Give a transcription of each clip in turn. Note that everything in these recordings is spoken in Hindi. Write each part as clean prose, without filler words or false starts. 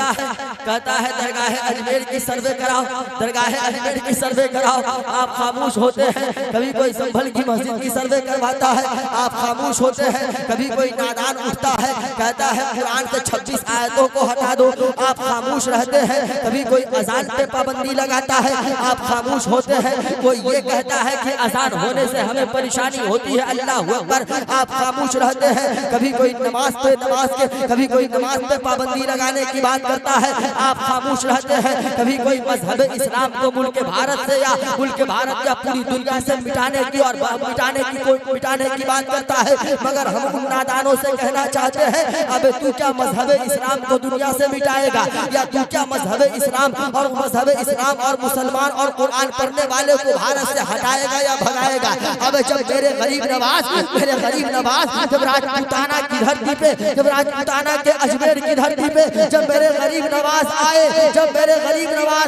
कहता है दरगाह अजमेर की सर्वे कराओ, दरगाह अजमेर की सर्वे कराओ, आप खामोश होते हैं। कभी कोई संभल की मस्जिद की सर्वे करवाता है, आप खामोश होते हैं। कभी कोई नादान उठता है कहता है कुरान के 26 आयतों को हटा दो, आप खामोश रहते हैं। कभी कोई अजान पे पाबंदी लगाता है, आप खामोश होते हैं। कोई ये कहता है कि अजान होने से हमें परेशानी होती है, अल्लाह अकबर, आप खामोश रहते हैं। कभी कोई नमाज के कभी कोई नमाज पे पाबंदी लगाने की बात करता है, आप खामोश रहते हैं। कभी कोई मजहब इस्लाम को मुल्क भारत से या मुल्क भारत या पूरी दुनिया से मिटाने की और मिटाने की बात करता है, मगर हम उन नादानों से कहना चाहते हैं, अब तू क्या मजहब इस्लाम को दुनिया से मिटाएगा, या तू क्या मजहब इस्लाम और मुसलमान और कुरान पढ़ने वाले को भारत से हटाएगा या भगाएगा। अब जब मेरे गरीब नवाज जब राजपूताना की धरती पे, जब राजपूताना के अजमेर की धरती पे जब मेरे गरीब नवाज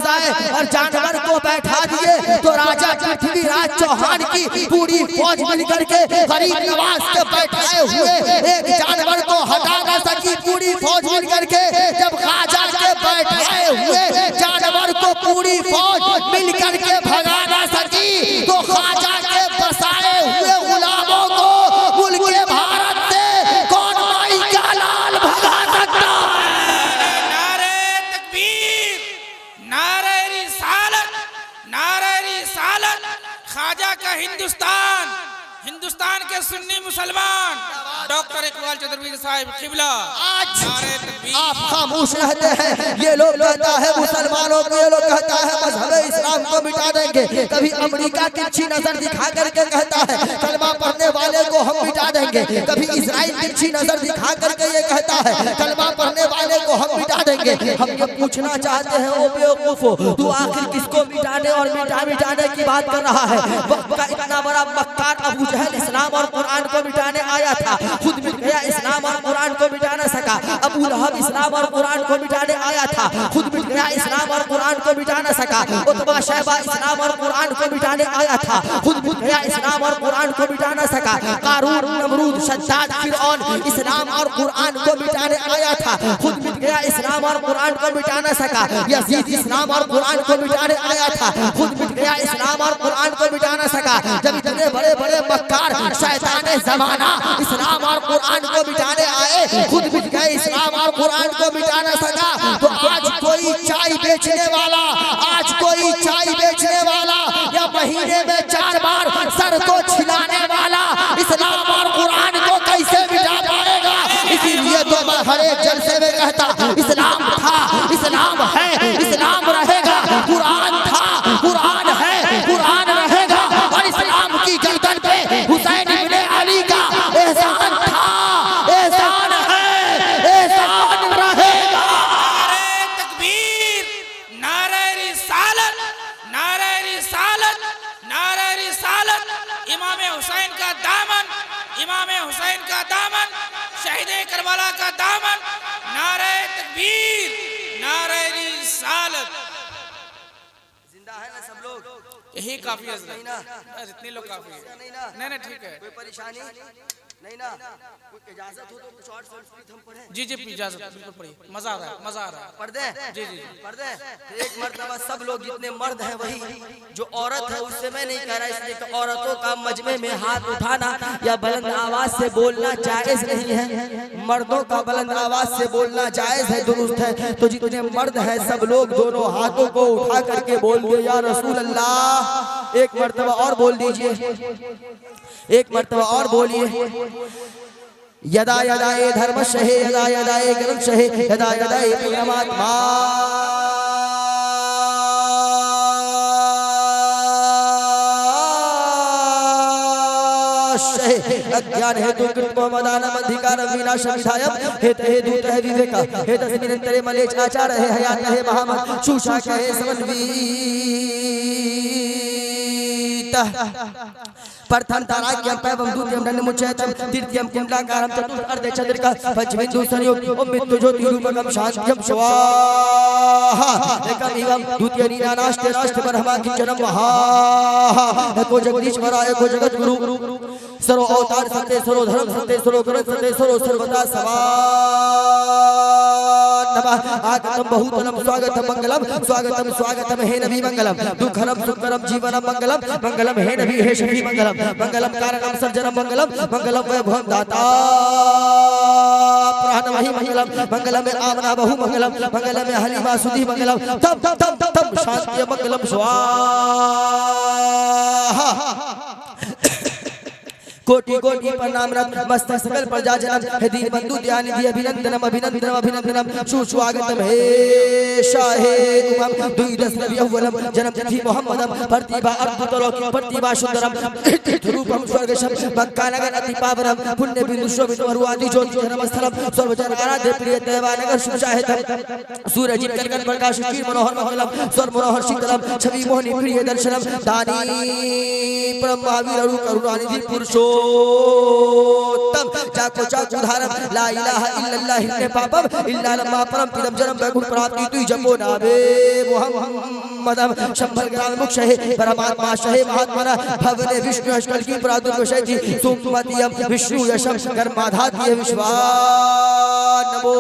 आए और जानवर को बैठा दिए, तो राजा पृथ्वीराज चौहान की पूरी फौज मिलकर के गरीब नवाज के बैठाए हुए एक जानवर को हटा न सकी। पूरी फौज मिलकर के जब ख्वाजा के बैठाए हुए जानवर को पूरी फौज मिलकर के भगा न सकी, तो ख्वाजा के बसाए हुए गुलामों को मुल्क भारत से कौन माई का लाल भगा सकता है। नारे तकबीर, नारे रिसालत, ख्वाजा का हिंदुस्तान के सुन्नी मुसलमान डॉक्टर इकबाल चतुर्वेदी साहिब किबला। आज आप खामोश रहते हैं। ये लोग कहता है मुसलमानों को, ये लोग कहता है मजहब इस्लाम को मिटा देंगे। कभी अमेरिका तिरछी नजर दिखा करके कहता है कलमा पढ़ने वाले को हम मिटा देंगे। कभी इजराइल तिरछी नजर दिखा करके ये कहता है कलमा पढ़ने वाले को हम मिटा देंगे। हम ये पूछना चाहते हैं, ओ बेवकूफो, तू आखिर किसको मिटाने और मिटाने की बात कर रहा है? वक्त का इतना बड़ा मक्कार अबू जहल इस्लाम और कुरान को मिटाने आया था, खुद मिट गया, इस्लाम और कुरान को मिटा न सका। अबू लहब इस्लाम और कुरान को मिटाने आया था, खुद मिट गया, इस्लाम और कुरान को मिटा न सका। उतबा शैबा इस्लाम और कुरान को मिटाने आया था, खुद मिट गया, इस्लाम और कुरान को मिटा न सका। कारून, नमरूद, शद्दाद, फिरौन इस्लाम और कुरान को मिटाने आया था, खुद मिट गया, इस्लाम और कुरान को मिटा न सका। यजीद इस्लाम और कुरान को मिटाने आया था, खुद मिट गया, इस्लाम और कुरान को मिटा न सका। जब इतने बड़े बड़े मक्कार शैताने ज़माना इस्लाम और कुरान को मिटाने आए, खुद मिट गए, इस्लाम और कुरान को मिटा न सका। तो आज कोई चाय बेचने वाला या महीने में 4 बार सर को छिलाने वाला इस्लाम और कुरान को कैसे मिटा पाएगा? इसीलिए तो मैं हर एक जलसे में कहता, इस्लाम था, इस्लाम है, इस्लाम रहेगा। कुरान था, कुरान है, कुरान रहेगा। और इस्लाम की गर्दन पे हुसैन इब्ने अली का एहसान था, एहसान है, एहसान रहेगा। नारे तकबीर, नारे रिसालत, नारे रिसालत, नारे रिसालत। इमाम हुसैन का दामन, इमाम हुसैन का दामन, शहीद करबला का दामन। नारे तकबीर, नारे रिसालत। जिंदा है ना सब लोग? यही काफी है, इतने लोग काफी है। नहीं ठीक है, कोई परेशानी नहीं ना? कोई इजाजत हो तो कुछ और संस्कृत हम पढ़ें? जी इजाजत, बिल्कुल पढ़िए, मजा आ रहा है। पढ़ दे? जी पढ़ दे। एक मर्तबा सब लोग जितने मर्द हैं, वही जो औरत है उससे मैं नहीं कह रहा, इसलिए कि औरतों का मजमे में हाथ उठाना या बुलंद आवाज से बोलना जायज नहीं है। मर्दों का बुलंद आवाज से बोलना जायज है, दुरुस्त है। तो जितने मर्द हैं सब लोग दोनों हाथों को उठा करके बोल दो या रसूल अल्लाह। एक मर्तबा और बोल दीजिए, एक मर्तबा और बोलिए। यदा यदा ए धर्म शहे, यदा यदा ए ग्रंथ शहे, यदा यदा ए परमात्मा अज्ञान हेतु कृत्व मदानम अधिकार विनाश विधायम हेत हे दूत है विवेक हे तस्मिनंतरे मलेच आचार है हयात है महामत सुशा है समन्वित। प्रथम ताराक्यम पैवम द्वितीयम दंडमुच्चयतम तृतीयम कुंडलाकारम चतुर्थ अर्धे चंद्रिका पंचमें दूसरयोग ओम मृत्यु ज्योति रूपकम शांत्यम स्वाहा एकम एवं द्वितीय नीनानाष्टे राष्ट्र ब्रह्मा किंचनम महा एको जगदीश्वरा एको जगत गुरु सर्व अवतार सत्य सर्व धर्म सत्य सर्व गुण सत्य सर्व सर्वदा समान नमः आगतम बहुतलम स्वागतम मंगलम स्वागतम स्वागतम हे नबी मंगलम दुखरम सुखरम जीवनम मंगलम मंगलम हे नबी हे शफी मंगलम मंगलम कारणम सर्जनम मंगलम मंगलम वैभवम दाता प्राणमहि मंगलम मंगलम आमना बहु मंगलम मंगलम हलीमा सुधी मंगलम तम तम तम तम शांति मंगलम स्वाहा कोटि कोटि प्रणाम मस्त सकल प्रजा जनम हे दीन बंधु दयानिधि अभिनंदनम अभिनंदनम अभिनंदनम सुस्वागतम हे शाहे उमम दुईदस रवि अव्वलम जन्म तिथि मोहम्मदम प्रतिभा अद्भुत लौकिक प्रतिभा सुंदरम रूपम स्वर्गशम मक्का नगर अति पावनम पुण्य बिंदु शोभित मरुआदि ज्योति जन्मस्थलम सर्वजन आराध्य प्रिय देवा नगर सुशाहितम सूरज कनकन प्रकाश शीर मनोहर मंगलम स्वर मनोहर शीतलम छवि मोहनी प्रिय दर्शनम दानी परम महावीर करुणानिधि पुरुषो तम चाको चाकु धारम ला इलाहा इल्लल्लाह हिन्ने पापम इल्ला लम्मा परम पिदम जन्म बैकुंठ प्राप्ति तुई जपो नाबे मुहम्मदम शंभर ग्राम मुक्षहे परमात्मा शहे महात्मना भवने विष्णु अष्टल की प्रादुर्वशति सुमतियम विष्णु यशम कर्माधात्य विश्वा नमो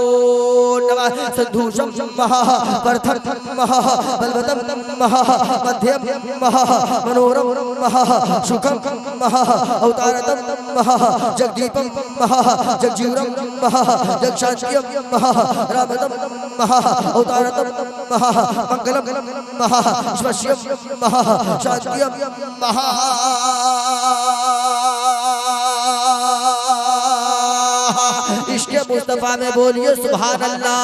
नमः सद्धूषम महा प्रथम महा बलवतम महा मध्यम महा मनोरम महा सुखम महा अवतारतम महा जगदीपम महा जगजीवरम महा जगशांतियम महा रामतम महा अवतारतम महा मंगलम महा स्वस्यम महा शांतियम महा इसके मुस्तफा में बोलिए सुभान अल्लाह।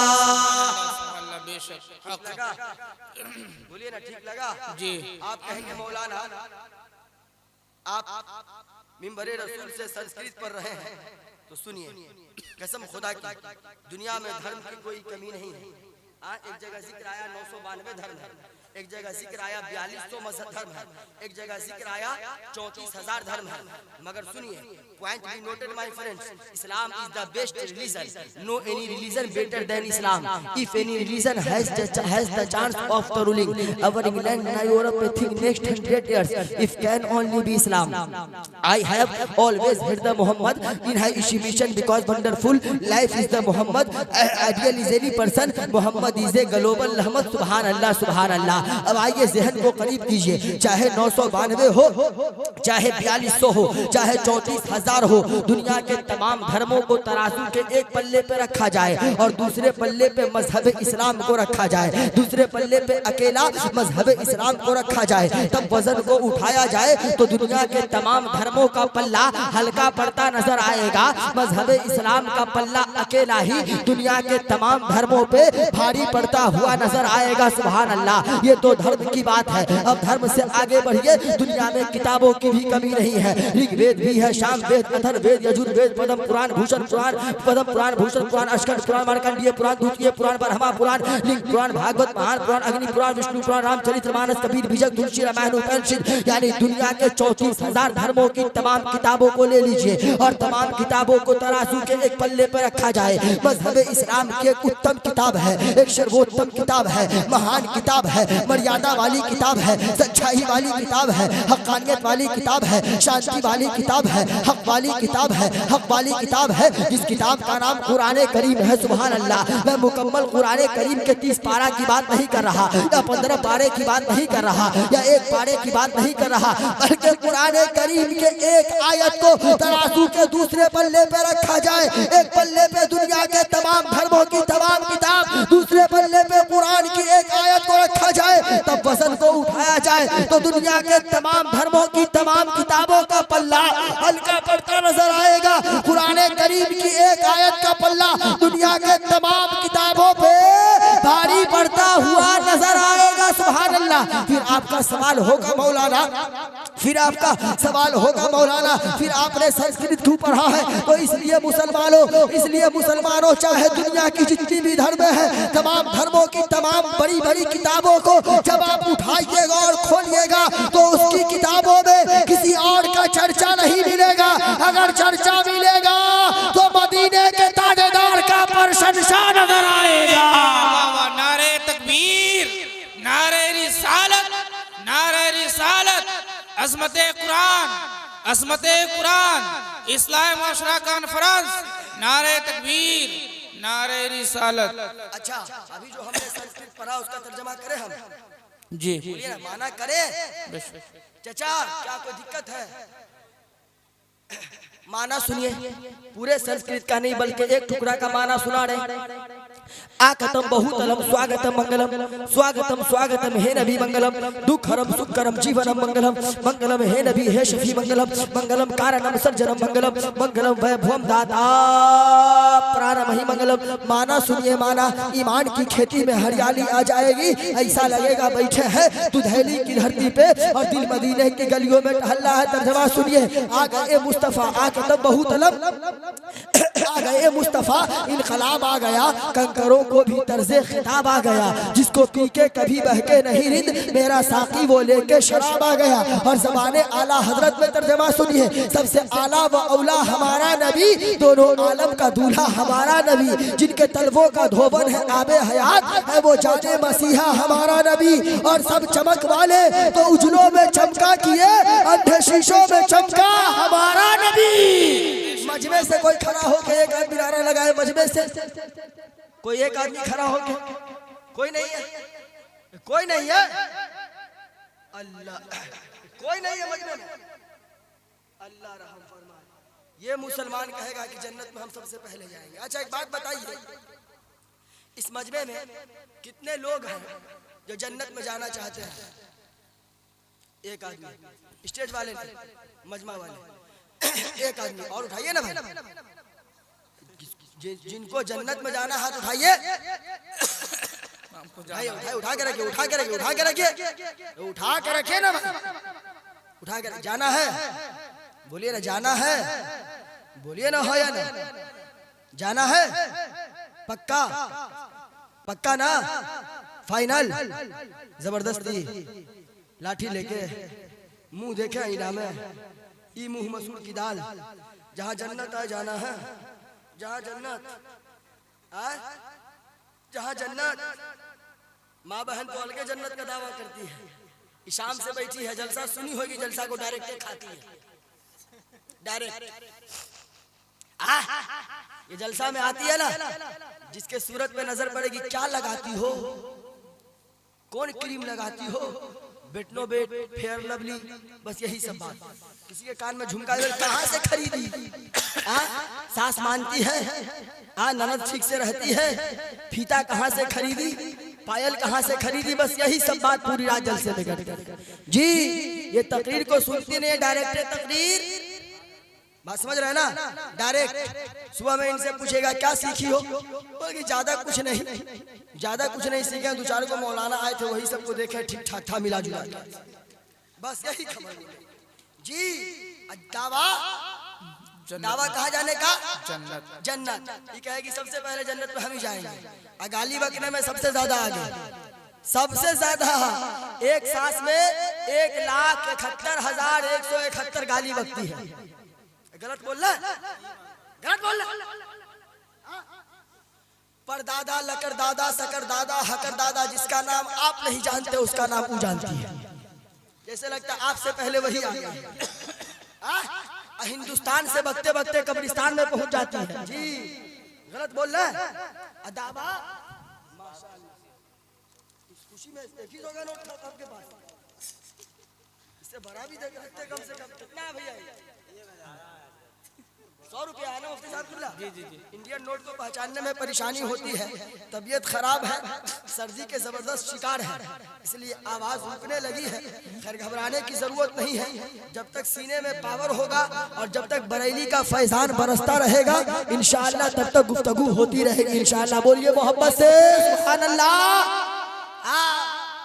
बोलिए ना, ठीक लगा जी। आप कहेंगे मौलाना आप मिंबरे रसूल से संस्कृत पढ़ रहे हैं, तो सुनिए कसम खुदा की दुनिया में धर्म की कोई कमी नहीं है। एक जगह जिक्र आया 992 धर्म है, एक जगह जिक्र आया 4200 मजहब धर्म है, एक जगह जिक्र आया 34,000 धर्म है। मगर सुनिए, point be noted my friends, Islam is the best religion, no any religion better than Islam. If any religion has the chance of the ruling our England and Europe think next 100 years if can only be Islam. I have always heard the Muhammad in high mission because wonderful life is the Muhammad, ideal is any person, Muhammad is a global रहमत। सुभान अल्लाह सुभान अल्लाह। अब आइए जहन को करीब कीजिए, चाहे 992 हो, चाहे 4200 हो, चाहे 34,000 हो, दुनिया के तमाम धर्मों को तराजू के एक पल्ले पे रखा जाए और दूसरे पल्ले पे मजहब इस्लाम को रखा जाए, दूसरे पल्ले पे अकेला मजहब इस्लाम को रखा जाए, तब वजन को उठाया जाए तो दुनिया के तमाम धर्मों का पल्ला हल्का पड़ता नजर आएगा। मजहब इस्लाम का पल्ला अकेला ही दुनिया के तमाम धर्मों पे भारी पड़ता हुआ नजर आएगा। सुभान अल्लाह। ये तो धर्म की बात है। अब धर्म से आगे बढ़िए, दुनिया में किताबों की भी कमी नहीं है। ऋग्वेद भी है, सामवेद, अथर्ववेद, यजुर्वेद, पद्म पुराण, भूषण पुराण, पद्म पुराण, भूषण पुराण, अस्कंद पुराण, मार्कंडेय पुराण, द्वितीय पुराण, ब्रह्मा पुराण, लिंग पुराण, भागवत महान पुराण, अग्नि पुराण, विष्णु पुराण, रामचरितमानस, कबीर, बीजक, तुलसी, रामायण, उपनिषद, यानी दुनिया के 34,000 धर्मों की तमाम किताबों को ले लीजिए और तमाम किताबों को तराजू के एक पल्ले पर रखा जाए। मजहब इस्लाम की एक उत्तम किताब है, एक सर्वोत्तम किताब है, महान किताब है, मर्यादा वाली किताब है, सच्चाई वाली किताब है, हक्कानियत वाली किताब है, शांति वाली किताब है, हक वाली किताब है, हक वाली किताब है, जिस किताब का नाम कुरान करीम है। सुभान अल्लाह। मैं मुकम्मल कुरान करीम के 30 पारा की बात नहीं कर रहा, या 15 पारे की बात नहीं कर रहा, या 1 पारे की बात नहीं कर रहा, बल्कि कुरान करीम के एक आयत को तराजू के दूसरे पल्ले पे रखा जाए। एक पल्ले पे दुनिया के तमाम धर्मों की तमाम किताब, दूसरे पल्ले पे कुरान की एक आयत को रखा जाए, तब वजन को उठाया जाए तो दुनिया के तमाम धर्मों की तमाम किताबों का पल्ला हल्का पड़ता नजर आएगा। कुरान करीम की एक आयत का पल्ला दुनिया के तमाम किताबों पे भारी पड़ता हुआ नजर आएगा। सुभान अल्लाह। फिर आपका सवाल होगा मौलाना, फिर आपका सवाल होगा मौलाना, फिर आपने संस्कृत क्यों पढ़ा है? तो इसलिए मुसलमानों चाहे दुनिया की जितनी भी धर्म है, तमाम धर्मों की तमाम बड़ी बड़ी किताबों को जब आप उठाइएगा और खोलिएगा तो उसकी किताबों में किसी और का चर्चा नहीं मिलेगा। अगर चर्चा मिलेगा तो मदीने के ताजेदार का प्रशंसा नजर आएगा। नारे तकबीर, नारे रिसालत, नारे रिसालत, अज़मते कुरान, अज़मते कुरान, इस्लाम माशरा कॉन्फ्रेंस, नारे तकबीर, नारे रिसालत। अच्छा, अभी जो हमने संस्कृत पढ़ा उसका तर्जमा करें हम? जी बोलिए ना, माना करें? चचा क्या कोई दिक्कत है? माना सुनिए, पूरे संस्कृत का नहीं बल्कि एक टुकड़ा का माना सुना रहे। आकतम बहुतलम स्वागतम मंगलम, स्वागतम स्वागतम हे नबी मंगलम, दुखहरम सुखकरम जीवनम मंगलम, मंगलम हे नबी हे शफी मंगलम, मंगलम कारणम सर्जनम मंगलम, मंगलम वैभवम दाता प्राणमहि मंगलम। माना सुनिए, माना ईमान की खेती में हरियाली आ जाएगी, ऐसा लगेगा बैठे हैं दुधैली की धरती पे और दिल मदीने की गलियों में टहल रहा है। तर्जमा सुनिए, आ गए मुस्तफा आकतम बहुतलम, आ गए मुस्तफा इनकलाब आ गया, कंकरों को भी तर्जे खिताब आ गया, जिसको पी के कभी बहके नहीं रिंद, मेरा साकी वो लेके शराब आ गया। और ज़बाने आला हजरत में तर्जमा सुनिए, सबसे आला व औला हमारा नबी, दोनों आलम का दूल्हा हमारा नबी, जिनके तलवों का धोबन है आबे हयात है वो जाने मसीहा हमारा नबी। और सब चमक वाले तो उजलों में चमका किए, अंधे शीशों में चमका हमारा नबी। मजमे से कोई खड़ा होके एक आदमी नारा लगाए, मजमे से कोई एक आदमी खड़ा होके, कोई नहीं है, कोई नहीं है, अल्लाह कोई नहीं है मजमे में, अल्लाह रहम फरमाए। ये मुसलमान कहेगा कि जन्नत में हम सबसे पहले जाएंगे। अच्छा एक बात बताइए, इस मजमे में कितने लोग हैं जो जन्नत में जाना चाहते हैं? एक आदमी, स्टेज वाले मजमा वाले एक आदमी, और उठाइए ना भाई, जिनको जन्नत में जाना हाथ उठाइए, उठा के रखिए, उठा के रखिए, उठा के रखिए, उठा के रखिए ना भाई, उठा के। जाना है? बोलिए ना, जाना है? बोलिए ना, हो या ना? जाना है? पक्का? पक्का ना? फाइनल? जबरदस्ती लाठी लेके मुंह देखे आईना में, ई मुंह मसूर की दाल, जहाँ जन्नत आ जाना है, जहाँ जन्नत आए, जहाँ जन्नत, माँ बहन तो अलगे जन्नत का दावा करती है, शाम से बैठी है, जलसा सुनी होगी, जलसा को डायरेक्ट खाती है, डायरेक्ट। ये जलसा में आती है ना, जिसके सूरत पे नजर पड़ेगी, क्या लगाती हो, कौन क्रीम लगाती हो, बेटनो बेट, फेयर लवली, बस यही सब बात। किसी के कान में झुमका कहाँ से खरीदी, सास मानती है, ननद ठीक से रहती है, फीता कहाँ से खरीदी, पायल कहाँ से खरीदी, बस यही सब बात पूरी रात जलसे में कर। जी ये तकरीर को सुनती नहीं है, डायरेक्ट तकरीर, बात समझ रहे हैं ना? डायरेक्ट सुबह में इनसे पूछेगा क्या सीखी हो, बोलेगी ज्यादा कुछ नहीं, ज्यादा कुछ नहीं सीखे, दो चार को मौलाना आए थे वही सबको देखे, ठीक ठाक था, मिला जुला, बस यही खबर। जी दावा, दावा कहाँ जाने का? जन्नत। जन्नत ये कहेगी सबसे पहले जन्नत में हम ही जाएंगे। गाली बकने में सबसे ज्यादा आगे, सबसे ज्यादा, एक सांस में 1,71,171 गाली बकती है। गलत बोल रहा है, गलत बोल रहा है। पर दादा लकर दादा सकर दादा हकर दादा, जिसका नाम आप नहीं जानते उसका नाम वो जानती है। जैसे लगता है आपसे पहले वही आ गया, हिंदुस्तान से बकते बकते कब्रिस्तान में पहुंच जाती है। जी गलत बोल रहा है। अदाबा माशाअल्लाह, इस खुशी में देखी होगा नोट आपके पास, इससे बड़ा भी देख रखते कम से कम। कितना भैया? 100 रुपया है ना मुफ्ती साहब? जी जी जी। इंडियन नोट को पहचानने में परेशानी होती है, तबीयत खराब है, सर्दी के जबरदस्त शिकार है, इसलिए आवाज रुकने लगी है। खैर घबराने की जरूरत नहीं है, जब तक सीने में पावर होगा और जब तक बरेली का फैजान बरसता रहेगा इंशाअल्लाह, तब तक गुफ्तगू होती रहेगी इंशाअल्लाह। बोलिए मोहब्बत से सुभान अल्लाह।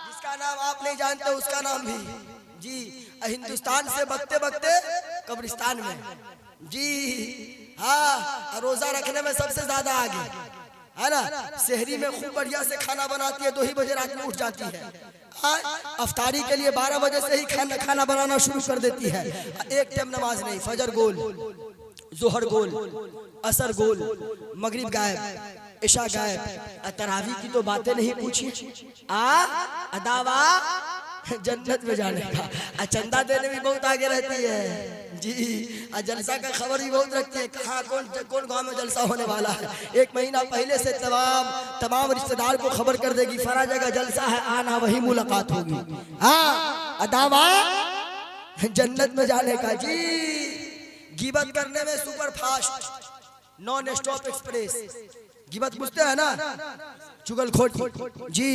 जिसका नाम आप नहीं जानते उसका नाम भी। जी हिंदुस्तान से बकते बकते कब्रिस्तान में। जी हाँ, रोजा रखने में सबसे ज्यादा आगे है ना, शहरी में खूब बढ़िया से खाना बनाती है, 2 ही बजे रात में उठ जाती है, अफ्तारी के लिए 12 बजे से ही खाना बनाना शुरू कर देती है। एक टाइम नमाज नहीं, फजर गोल, जोहर गोल, असर गोल, मगरिब गायब, इशा गायब, तरावी की तो बातें नहीं पूछी। अदावा जन्नत में जाने का, चंदा देने भी बहुत आगे रहती है। जी। जलसा का खबर भी बहुत रखते हैं, कहाँ कौन गांव में जलसा होने वाला है। 1 महीना पहले से तमाम रिश्तेदार को खबर कर देगी, फला जगह जलसा है, आना, वही मुलाकात होगी। हाँ, दावा जन्नत में जाने का जी। गिबत करने में super fast non stop express. गिबत पूछते हैं ना, चुगलखोरी जी,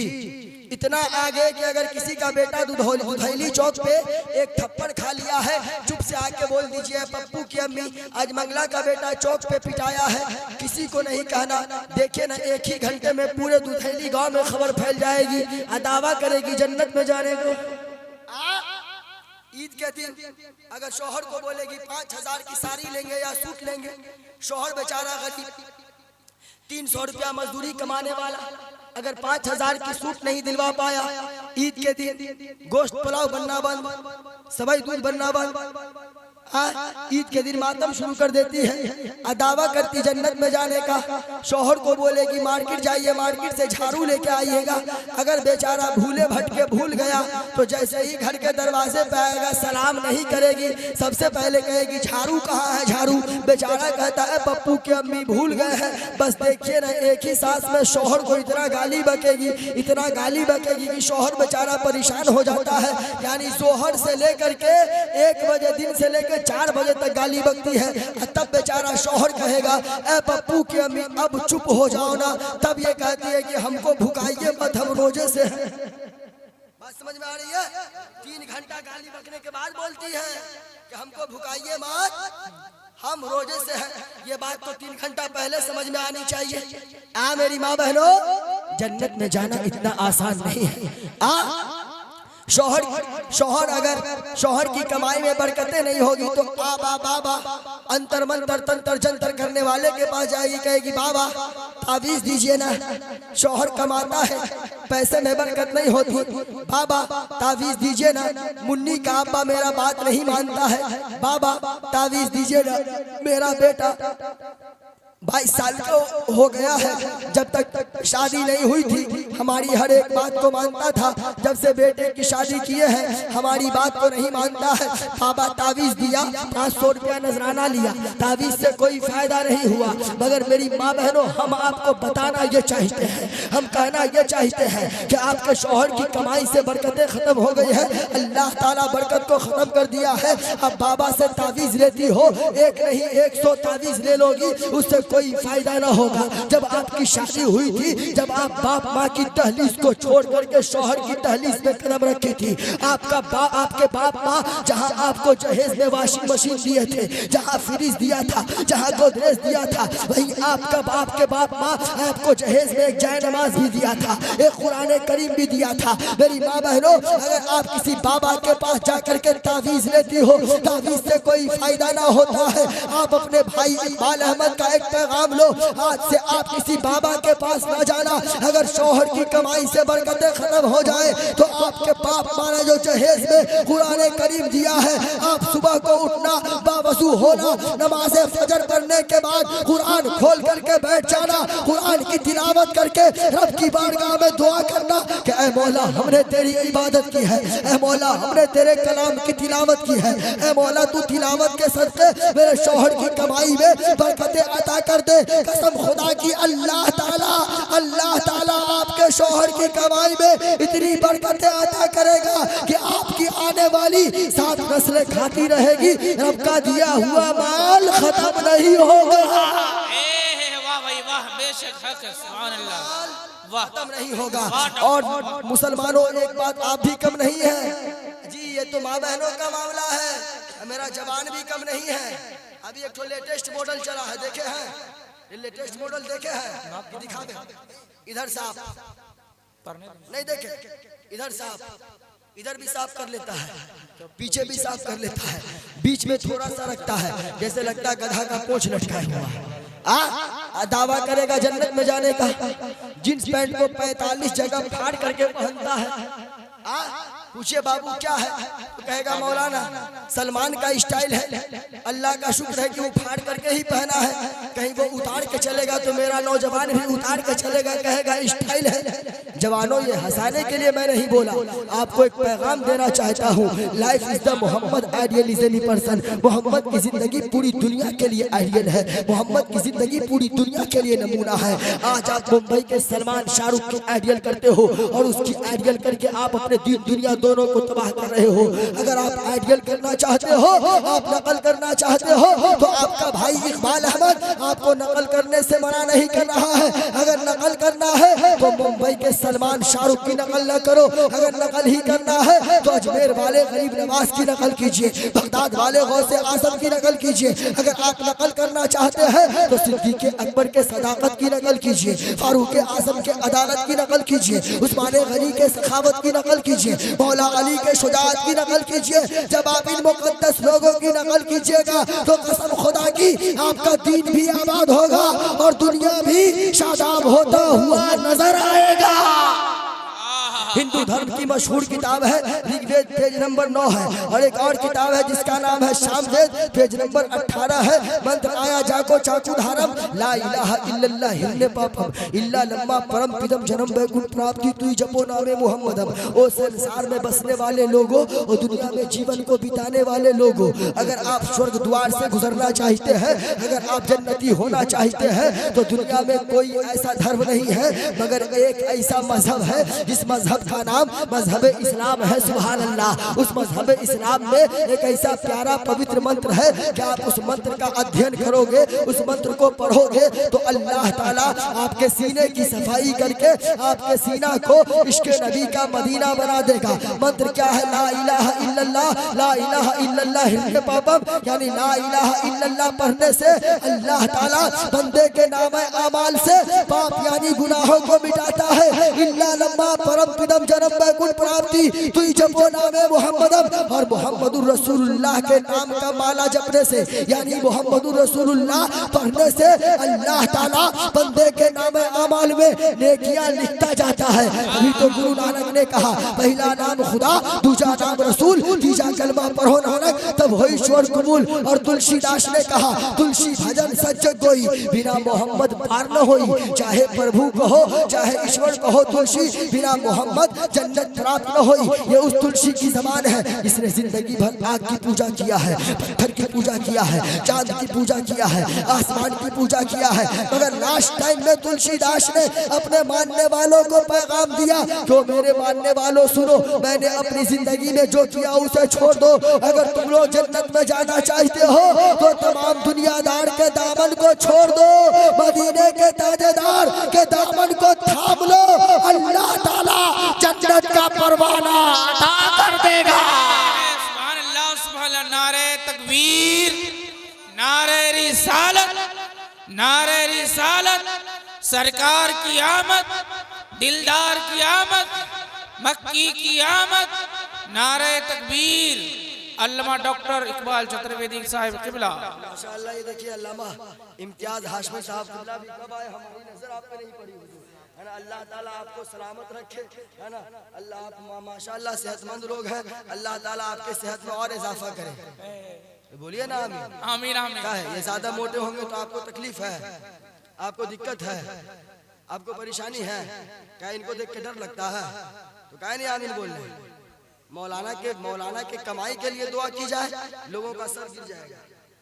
इतना आगे कि अगर किसी का बेटा दुधैली चौक पे एक थप्पड़ खा लिया है, चुप से आके बोल दीजिए पप्पू की अम्मी आज मंगला का बेटा चौक पे पिटाया है, किसी को नहीं कहना। देखिए ना, 1 ही घंटे में पूरे दुधैली गांव में खबर फैल जाएगी, दावा करेगी जन्नत में जाने को। ईद के दिन अगर शौहर को बोलेगी 5000 की साड़ी लेंगे या सूट लेंगे, शौहर बेचारा गरीब 300 रुपया मजदूरी कमाने वाला, अगर 5000 की सूट नहीं दिलवा पाया, ईद के दिन गोश्त पुलाव बनना बंद, सवाई दूध बनना बंद, ईद के दिन मातम शुरू कर देती है, दावा करती जन्नत में जाने का। शौहर को बोलेगी मार्केट जाइए, मार्केट से झाड़ू लेके आइएगा, अगर बेचारा भूले भटके भूल गया तो जैसे ही घर के दरवाजे पे आएगा सलाम नहीं करेगी, सबसे पहले कहेगी झाड़ू कहाँ है झाड़ू। बेचारा कहता है पप्पू की अम्मी भूल गए हैं। बस देखिए ना, एक ही सांस में शौहर को इतना गाली बकेगी, इतना गाली बकेगी कि शौहर बेचारा परेशान हो जाता है। यानी जोहर से लेकर के 1 बजे दिन से लेकर 4 बजे तक गाली बकती है। तब बेचारा शौहर कहेगा ए पप्पू की अम्मी अब चुप हो जाओ ना। तब ये कहती है कि हमको भुकाइए मत, हम रोजे से हैं। बात समझ में आ रही है? 3 घंटा गाली बकने के बाद बोलती है कि हमको भुकाइए मत, हम रोजे से हैं। ये बात तो 3 घंटा पहले समझ में आनी चाहिए। मेरी माँ बहनों, जन्नत में जाना इतना आसान नहीं है। शौहर अगर शौहर की कमाई में बरकतें नहीं होगी तो बाबा अंतर मंतर तंत्र जंतर करने वाले के पास जाएगी, कहेगी बाबा तावीज दीजिए ना। शौहर कमाता है, पैसे में बरकत नहीं होती, बाबा तावीज दीजिए ना। मुन्नी का अब्बा मेरा बात नहीं मानता है, बाबा तावीज दीजिए ना। मेरा बेटा 22 साल का हो गया है, जब तक शादी नहीं हुई थी हमारी हर एक बात को मानता था, जब से बेटे की शादी किए हैं हमारी बात को नहीं मानता है। बाबा तावीज दिया, 500 रुपया नजराना लिया, तावीज से कोई फायदा नहीं हुआ। मगर मेरी माँ बहनों, हम आपको बताना ये चाहते हैं, हम कहना ये चाहते हैं कि आपके शौहर की कमाई से बरकतें खत्म हो गई है, अल्लाह ताला बरकत को खत्म कर दिया है। अब बाबा से तावीज लेती हो, 1 नहीं 100 तावीज ले लोगी, उससे कोई फायदा ना होगा। जब आपकी शादी हुई थी, जब आप बाप माँ की दहलीज को छोड़ करके शौहर की दहलीज में कदम रखी थी, आपके बाप माँ जहाँ आपको जहेज में वॉशिंग मशीन दिए थे, जहाँ फ्रिज दिया था, जहाँ गोदरेज दिया था, वहीं आपके बाप माँ आपको जहेज में एक जाय नमाज भी दिया था, एक कुरान करीम भी दिया था। मेरी माँ बहनों, अगर आप किसी बाबा के पास जाकर के तावीज लेती हो, तावीज से कोई फायदा ना होता है। आप अपने भाई इकबाल अहमद का एक पैगाम लो, आज से आप किसी बाबा के पास ना जाना। अगर शौहर की कमाई से बरकतें खत्म हो जाए तो आपके बाप माँ ने जो जहेज में कुरान करीम दिया है, आप सुबह को उठना, बावजू होना, नमाज फजर पढ़ने के बाद कुरान खोल करके बैठ जाना, कुरान की तिलावत करके रब की बारगाह में दुआ करना कि ऐ मौला हमने तेरी इबादत की है, ऐ मौला हमने तेरे कलाम की तिलावत की है, ऐ मौला तू तिलावत के सदके मेरे शौहर की कमाई में बरकतें अता कर दे। कसम खुदा की, अल्लाह ताला आपके शौहर की कमाई में इतनी बरकतें अता करेगा कि आपकी आने वाली 7 नस्लें खाती रहेगी, रब का दिया हुआ माल खत्म नहीं होगा। वाह भाई वाह, बेशक हक, सुभान अल्लाह, वाह, खत्म नहीं होगा। और मुसलमानों, एक बात आप भी कम नहीं है जी, ये तो माँ बहनों का मामला है, मेरा जवान भी कम नहीं है। अभी एक तो लेटेस्ट मॉडल चला है, देखे हैं? ये लेटेस्ट मॉडल देखे हैं? दिखा दे इधर साफ नहीं देखे, इधर साफ, इधर भी साफ कर लेता है, पीछे भी साफ कर लेता है, बीच में थोड़ा सा रखता है, जैसे लगता है गधा का पोंछ लटकाया हुआ। दावा करेगा जन्नत में जाने का। जींस पैंट को 45 जगह फाड़ करके पहनता है, पूछिए बाबू क्या है, तो कहेगा मौलाना सलमान का स्टाइल है, अल्लाह का शुक्र है कि वो फाड़ करके ही पहना है, कहीं वो उतार के चलेगा तो मेरा नौजवान भी उतार के चलेगा, कहेगा स्टाइल है। जवानों ये हंसाने के लिए मैं नहीं बोला, आपको एक पैगाम देना चाहता हूँ। Life is the Muhammad ideal is any person. Muhammad की जिंदगी पूरी दुनिया के लिए आइडियल है, मोहम्मद की जिंदगी पूरी दुनिया के लिए नमूना है। आज आप मुंबई के सलमान शाहरुख की आइडियल करते हो और उसकी आइडियल करके आप अपने दुनिया दोनों को तबाह कर रहे हो। अगर आप आइडियल करना चाहते हो, आप नकल करना चाहते हो, तो आपका भाई इकबाल अहमद आपको नकल करने से मना नहीं कर रहा है। अगर नकल करना है तो मुंबई के सलमान शाहरुख की नकल न करो, अगर नकल ही करना है तो अजमेर वाले गरीब नवाज की नकल कीजिए, बगदाद वाले गौसे आजम की नकल कीजिए। अगर आप नकल करना चाहते हैं तो सिद्दीक़ अकबर के सदाकत की नकल कीजिए, फारूक आजम के अदालत की नकल कीजिए, उस्मान गनी के सखावत की नकल कीजिए, मौला अली के शुजाअत की नकल कीजिए। जब आप इन मुक़द्दस लोगों की नकल कीजिएगा तो कसम खुदा की आपका दीन भी आबाद होगा और दुनिया भी शादाब होता हुआ नजर आएगा। हिंदू धर्म की मशहूर किताब है ऋग्वेद, पेज नंबर 9 है, और एक और किताब है जिसका नाम है सामवेद, पेज नंबर 18 है। मंत्र आया जाको चाकू धारम ला इलाहा इल्लल्लाह हिन्ने पापम इल्ला लम्मा परम पिदम जन्म बैकुंठ प्राप्ति तुई जपो नामे मुहम्मदम। ओ संसार में बसने वाले लोगों और दुनिया में जीवन को बिताने वाले लोगों, अगर आप स्वर्ग द्वार से गुजरना चाहते हैं, अगर आप जन्नती होना चाहते हैं, तो दुनिया में कोई ऐसा धर्म नहीं है मगर एक ऐसा मजहब है जिस मजहब का नाम मजहब इस्लाम है। सुभान अल्लाह। उस मजहब इस्लाम में एक ऐसा प्यारा पवित्र मंत्र है कि आप उस मंत्र का अध्ययन करोगे, उस मंत्र को पढ़ोगे तो अल्लाह ताला आपके सीने की सफाई करके आपके सीना को इश्क़ नबी का मदीना बना देगा। मंत्र क्या है? ला इलाहा इल्लल्लाह, ला इलाहा इल्लल्लाह हिन्ने पापम, यानी ला इलाहा इल्लल्लाह पढ़ने से अल्लाह ताला बंदे के नाम अमाल से पाप यानी गुनाहों को मिटाता है। इल्ला लम्मा परम पिदम जन्म बैकुंठ प्राप्ति तुई जपो नामे मुहम्मदम, और मुहम्मदुर रसूलुल्लाह के नाम का माला जपने से यानी मुहम्मदुर रसूलुल्लाह पढ़ने से अल्लाह ताला बंदे के नाम अमाल में नेकियां लिखता जाता है। अभी तो गुरु नानक ने कहा पहला नाम खुदा, दूसरा नाम रसूल, तीसरा कलमा पढ़ो नानक तब हो ईश्वर कबूल। और तुलसीदास ने कहा तुलसी भजन सच कोई बिना मोहम्मद पार न होई, चाहे प्रभु कहो चाहे ईश्वर कहो तुलसी बिना मोहम्मद जन्नत प्राप्त न होई। ये उस तुलसी की ज़बान है जिसने जिंदगी भर आग की पूजा किया है, पत्थर की पूजा किया है, चांद की पूजा किया है, आसमान की पूजा किया है, मगर लास्ट टाइम में तुलसीदास ने अपने मानने वालों को पैगाम दिया जो मेरे मानने वालों सुनो, मैंने अपनी जिंदगी में जो किया उसे छोड़ दो। अगर तुम लोग जन्नत में जाना चाहते हो तो तमाम दुनियादार के दामन को छोड़ दो, मदीने के ताजेदार के दामन को थाम लो, अल्लाह ताला जन्नत का परवाना अता कर देगा। सुभान अल्लाह, सुभान अल्लाह। नारे तकबीर, नारे रिसालत, नारे रिसालत, सरकार की आमद, दिलदार की आमद, मक्की की आमद, नारे तकबीर। अल्लामा डॉक्टर इकबाल चतुर्वेदी साहिब किबला। माशाअल्लाह। ये देखिए अल्लामा इम्तियाज हाशमी साहब भी कब आए, हमारी नजर आप पे नहीं पड़ी है ना। अल्लाह ताला आपको सलामत रखे है ना। अल्लाह आप माशाअल्लाह सेहतमंद लोग हैं, अल्लाह ताला आपके सेहत में और इजाफा करे। बोलिए ना आमीन आमीन आमीन। क्या है ये ज्यादा मोटे होंगे तो आपको तकलीफ है, आपको दिक्कत है, आपको परेशानी है, क्या इनको देख के डर लगता है? तो क्या नहीं आमीन बोल रहे। मौलाना के कमाई के लिए दुआ की जाए, लोगों का सर गिर जाएगा।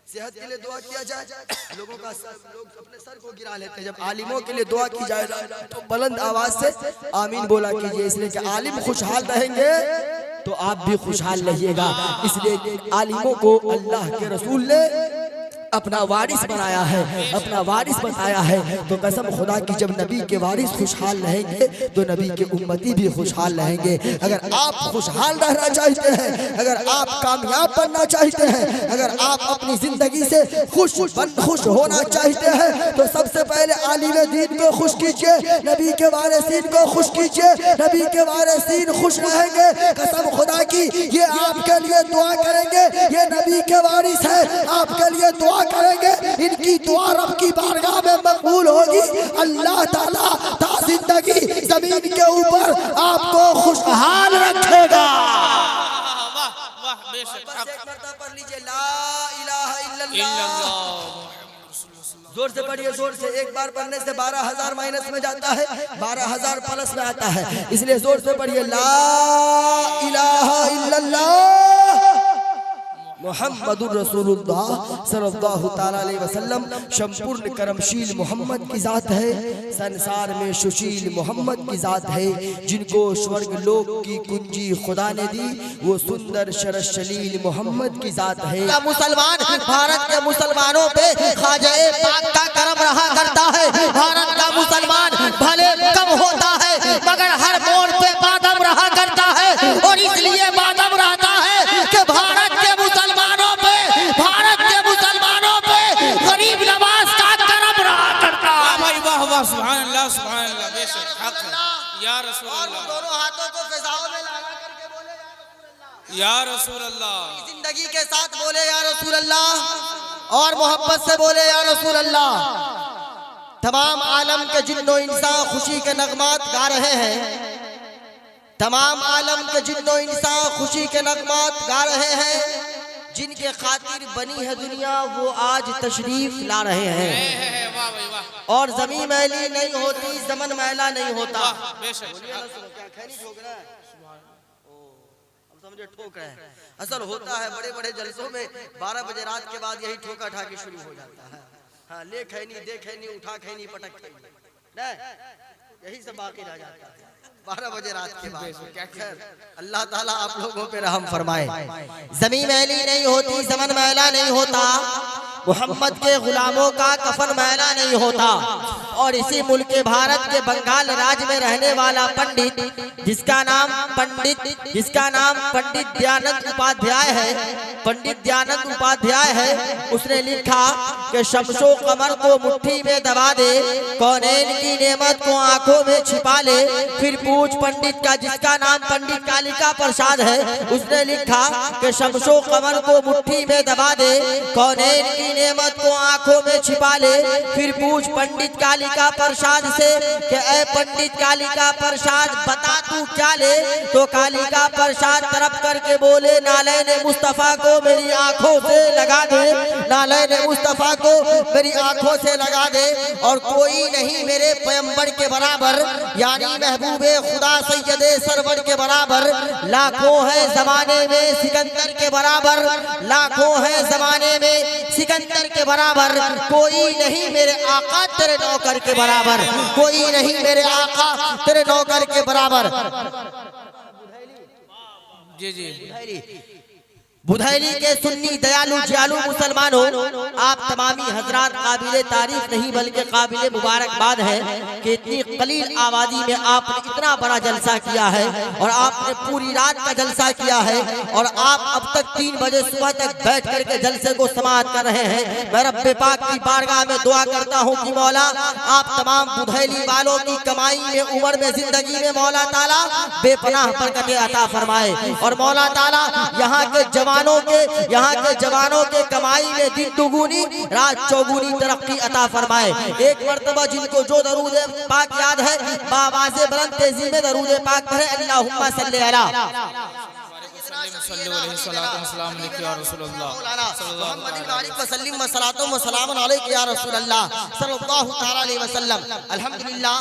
सेहत के लिए दुआ किया जाए, लोगों का लोग अपने सर को गिरा लेते हैं। जब आलिमों के लिए दुआ की जाए तो बुलंद आवाज से आमीन बोला कीजिए, इसलिए कि आलिम खुशहाल रहेंगे तो आप भी खुशहाल रहिएगा। इसलिए आलिमों को अल्लाह के रसूल ने अपना वारिस बनाया है, अपना वारिस बताया है। तो कसम खुदा की जब नबी के वारिस खुशहाल रहेंगे तो नबी के उम्मती भी खुशहाल रहेंगे। अगर आप खुशहाल रहना चाहते हैं, अगर आप कामयाब बनना चाहते हैं, अगर आप अपनी जिंदगी से खुश होना चाहते हैं तो सबसे पहले आलिम दीन को खुश कीजिए, नबी के वारिसीन को खुश कीजिए। नबी के वारिसीन खुश रहेंगे, कसम खुदा की ये आपके लिए दुआ करेंगे। ये नबी के वारिस है, आपके लिए दुआ करेंगे, इनकी दुआ रब की बारगाह में मकबूल होगी। अल्लाह ताला ता जिंदगी जमीन के ऊपर आपको खुशहाल रखेगा। बेशक बस हक एक मर्तबा पढ़ लीजिए ला इलाहा इल्लल्लाह। इल्लल्लाह जोर से पढ़िए, जोर से। एक बार पढ़ने से 12,000 माइनस में जाता है, 12,000 प्लस में आता है, इसलिए जोर से पढ़िए ला इलाहा इल्लल्लाह मुहम्मदुर रसूलुल्लाह सल्लल्लाहु ताला अलैहि वसल्लम। संपूर्ण कर्मशील मोहम्मद की जात है, संसार में सुशील मोहम्मद की जात है। जिनको स्वर्ग लोक की कुंजी खुदा ने दी, वो सुंदर शरशलील मोहम्मद की जात है। मुसलमान भारत के मुसलमानों पे ख्वाजा पाक का करम रहा करता है। भारत का मुसलमान भले कम होता है मगर हर मोड़ पे बादम रहा करता है, और इसलिए बादम रहता है कि भारत के मुसलमानों पे गरीब नवाज का करम रहा करता है। वाह भाई वाह वाह सुभान अल्लाह सुभान अल्लाह बेशक हक है या रसूल अल्लाह। दोनों हाथों को फिजाओं में लगा करके बोले या रसूल अल्लाह। जिंदगी के साथ बोले या रसूल अल्लाह, और मोहब्बत से बोले या रसूल अल्लाह। तमाम आलम के जिन्नो इंसान खुशी के नगमात गा रहे हैं, तमाम आलम के जिन्नो इंसान खुशी के नगमात गा रहे हैं। जिनके खातिर बनी है दुनिया वो आज तशरीफ ला रहे हैं। वाह भाई वाह। और जमीन मैली नहीं होती, जमन मैला नहीं होता। बेशक समझे ठोक रहे हैं। असल होता है बड़े बड़े जलसों में 12 बजे रात के बाद यही ठोका ठाकी शुरू हो जाता है। हाँ, ले खैनी दे खैनी उठा खैनी पटक खैनी, यही सब बाकी रह जाता है 12 बजे रात के बाद। खैर अल्लाह ताला आप लोगों पे रहम फरमाए। जमीन मैली नहीं होती, जमन मैला नहीं होता, मोहम्मद के गुलामों का कफन मैला नहीं होता। और इसी मुल्क के भारत के बंगाल राज्य में रहने वाला पंडित जिसका नाम पंडित दयानंद उपाध्याय है, पंडित दयानंद उपाध्याय है, उसने लिखा कि शमशो कमर को मुट्ठी में दबा दे, कौनैन की नेमत को आंखों में छिपा ले, फिर पूछ पंडित का जिसका नाम पंडित कालिका प्रसाद है। उसने लिखा कि शमशो कमर को मुट्ठी में दबा दे, कौनैन की नेमत को आंखों में छिपा ले, फिर पूछ पंडित कालिका प्रसाद से कि ऐ पंडित कालिका प्रसाद बता तू क्या ले। तो कालिका प्रसाद तरफ करके बोले नालैन मुस्तफा को मेरी आंखों से लगा दे, नालैन मुस्तफा को मेरी आंखों से लगा दे। और कोई नहीं मेरे पैगंबर के बराबर, यानी महबूबे खुदा सैयदे सरवर के बराबर। लाखों है जमाने में सिकंदर के बराबर, लाखों है जमाने में सिकंदर के बराबर। कोई नहीं मेरे आका तेरे नौकर के बराबर, कोई नहीं मेरे आका तेरे नौकर के बराबर। जी जी बुधैली के सुन्नी दयालु जियालु मुसलमानों, आप तमामी हजरात काबिले तारीफ नहीं बल्कि काबिले मुबारकबाद है कि इतनी कलील आबादी में आपने इतना बड़ा जलसा किया है, और आपने पूरी रात का जलसा किया है, और आप अब तक 3 बजे सुबह तक बैठ करके जलसे को समाअत कर रहे हैं। मैं रब्बे पाक की बारगाह में दुआ करता हूँ कि मौला आप तमाम बुधैली वालों की कमाई में, उम्र में, जिंदगी में मौला ताला बेपनाह बरकतें अता फरमाए। और मौला ताला यहाँ के जवानों के कमाई में दिन दुगुनी रात चौगुनी तरक्की अता फरमाए। एक मर्तबा जिनको जो दरूद पाक याद है बावाज़े बुलंद तेजी में दरूद पाक पढ़े, अल्लाहुम्मा सल्ली अला अल्हम्दुलिल्लाह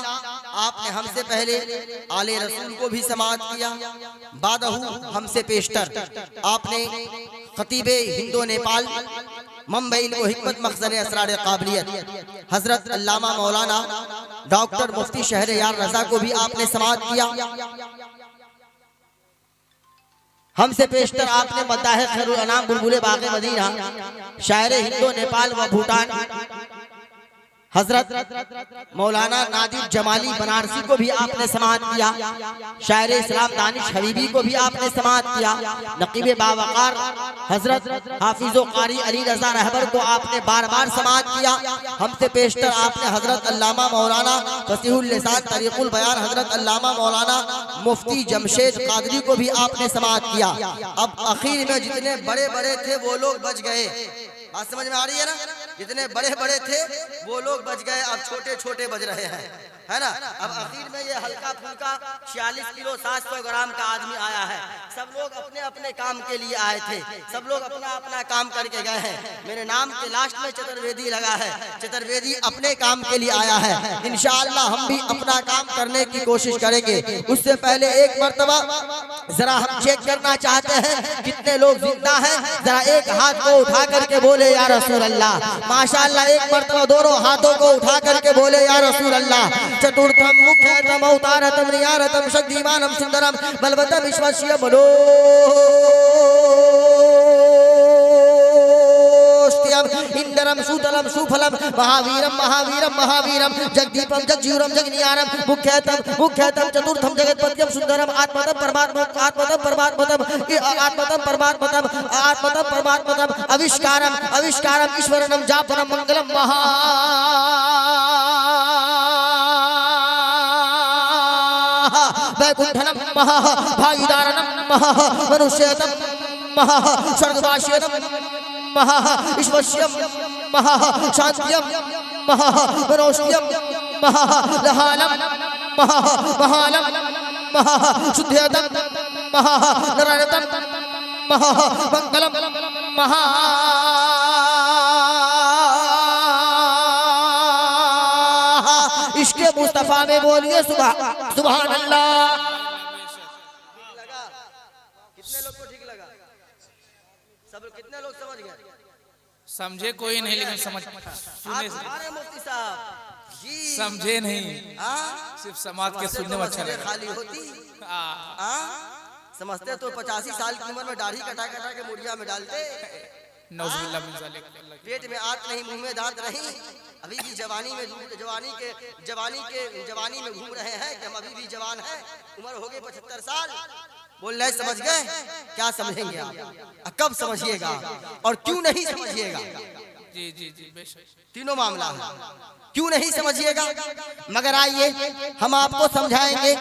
आपने हमसे पहले आले रसूल को भी समाअत किया, बादहू हमसे पेशतर आपने खतीबे हिंदो नेपाल मुंबई को हिकमत मखज़न असरार काबिलियत हजरत अल्लामा मौलाना डॉक्टर मुफ्ती शहर यार रजा को भी आपने समाअत किया। हमसे पेशतर आपने मदाह खैरुल अनाम बुलबुले बाग़े मदीना शायर हिंदो नेपाल व भूटान हजरत मौलाना नादिर जमाली बनारसी को भी आपने समाअत किया। शायर इस्लाम दानिश हबीबी को भी आपने समाअत किया। नकीब बावकार हजरत हाफिज़ो कारी अली रजा रहबर को आपने बार बार समाअत किया। हमसे पेशतर आपने हजरत अल्लामा मौलाना फसीहुल लिसान तरीकुल बयान हजरत अल्लामा मौलाना मुफ्ती जमशेद कादरी को भी आपने समाअत किया। अब आखिर में जितने बड़े बड़े थे वो लोग बच गए। बात समझ में आ रही है ना? जितने बड़े बड़े थे वो लोग बच गए, अब छोटे छोटे बज रहे हैं। है ना। अब आखिर में ये हल्का फुल्का 46 किलो 700 ग्राम का आदमी आया है। सब लोग अपने अपने काम के लिए आए थे, सब लोग अपना अपना काम करके गए हैं। मेरे नाम के लास्ट में चतुर्वेदी लगा है, चतुर्वेदी अपने काम के लिए आया है। इंशाअल्लाह हम भी अपना काम करने की कोशिश करेंगे। उससे पहले एक मर्तबा जरा हम चेक करना चाहते हैं कितने लोग जिंदा हैं। जरा एक हाथ को उठा करके बोले या रसूल अल्लाह। माशाअल्लाह एक मर्तबा दोनों हाथों को उठा करके बोले या रसूल अल्लाह। चतुर्थम मुख्यतम अवतारतम नियारतम शक्तिमानम सुंदरम बलवतम विश्वस्य बलो इंदरम सुतलम सुफलम महावीरम महावीरम महावीरम जगदीपम जगजीवरम जगनियारम मुख्यतम चतुर्थम जगतपत्यम सुंदरम आत्मतम परमात्मतम आत्मतम परमात्मतम आत्मतम परमात्मतम आत्मतम परमात्मतम आविष्कारम आविष्कारम ईश्वरनम जापनम मंगलम महा वैकुंठनम महा भागीदारनम महा मनुष्यतम महा स्वर्गवासियनम महा ईश्वस्यम महा शांत्यम महा मनोष्यम महा लहालम महा महालम महा शुद्धयतम महा नारायणतम महा मंगलम महा इश्क़े मुस्तफा में बोलिए सुभान अल्लाह। कितने लोग को ठीक लगा? सब कितने लोग समझ गए? समझे कोई नहीं, लेकिन समझ सुने मुफ्ती साहब जी समझे नहीं, सिर्फ समाज के सुनने में अच्छा लगा। खाली होती समझते तो 85 साल की उम्र में दाढ़ी कटा कटा के मुड़िया में डालते। नौजुबिल्लाह मिन ज़ालिक। पेट में आंत नहीं, मुंह में दांत नहीं। अभी भी जवानी में घूम रहे हैं कि हम अभी भी जवान हैं। उम्र हो गई 75 साल। बोल रहे समझ गए? क्या समझेंगे आप? कब समझिएगा और क्यों नहीं समझिएगा? जी जी जी बेशक तीनों मामला है, क्यों नहीं समझिएगा? मगर आइए हम आपको समझाएंगे।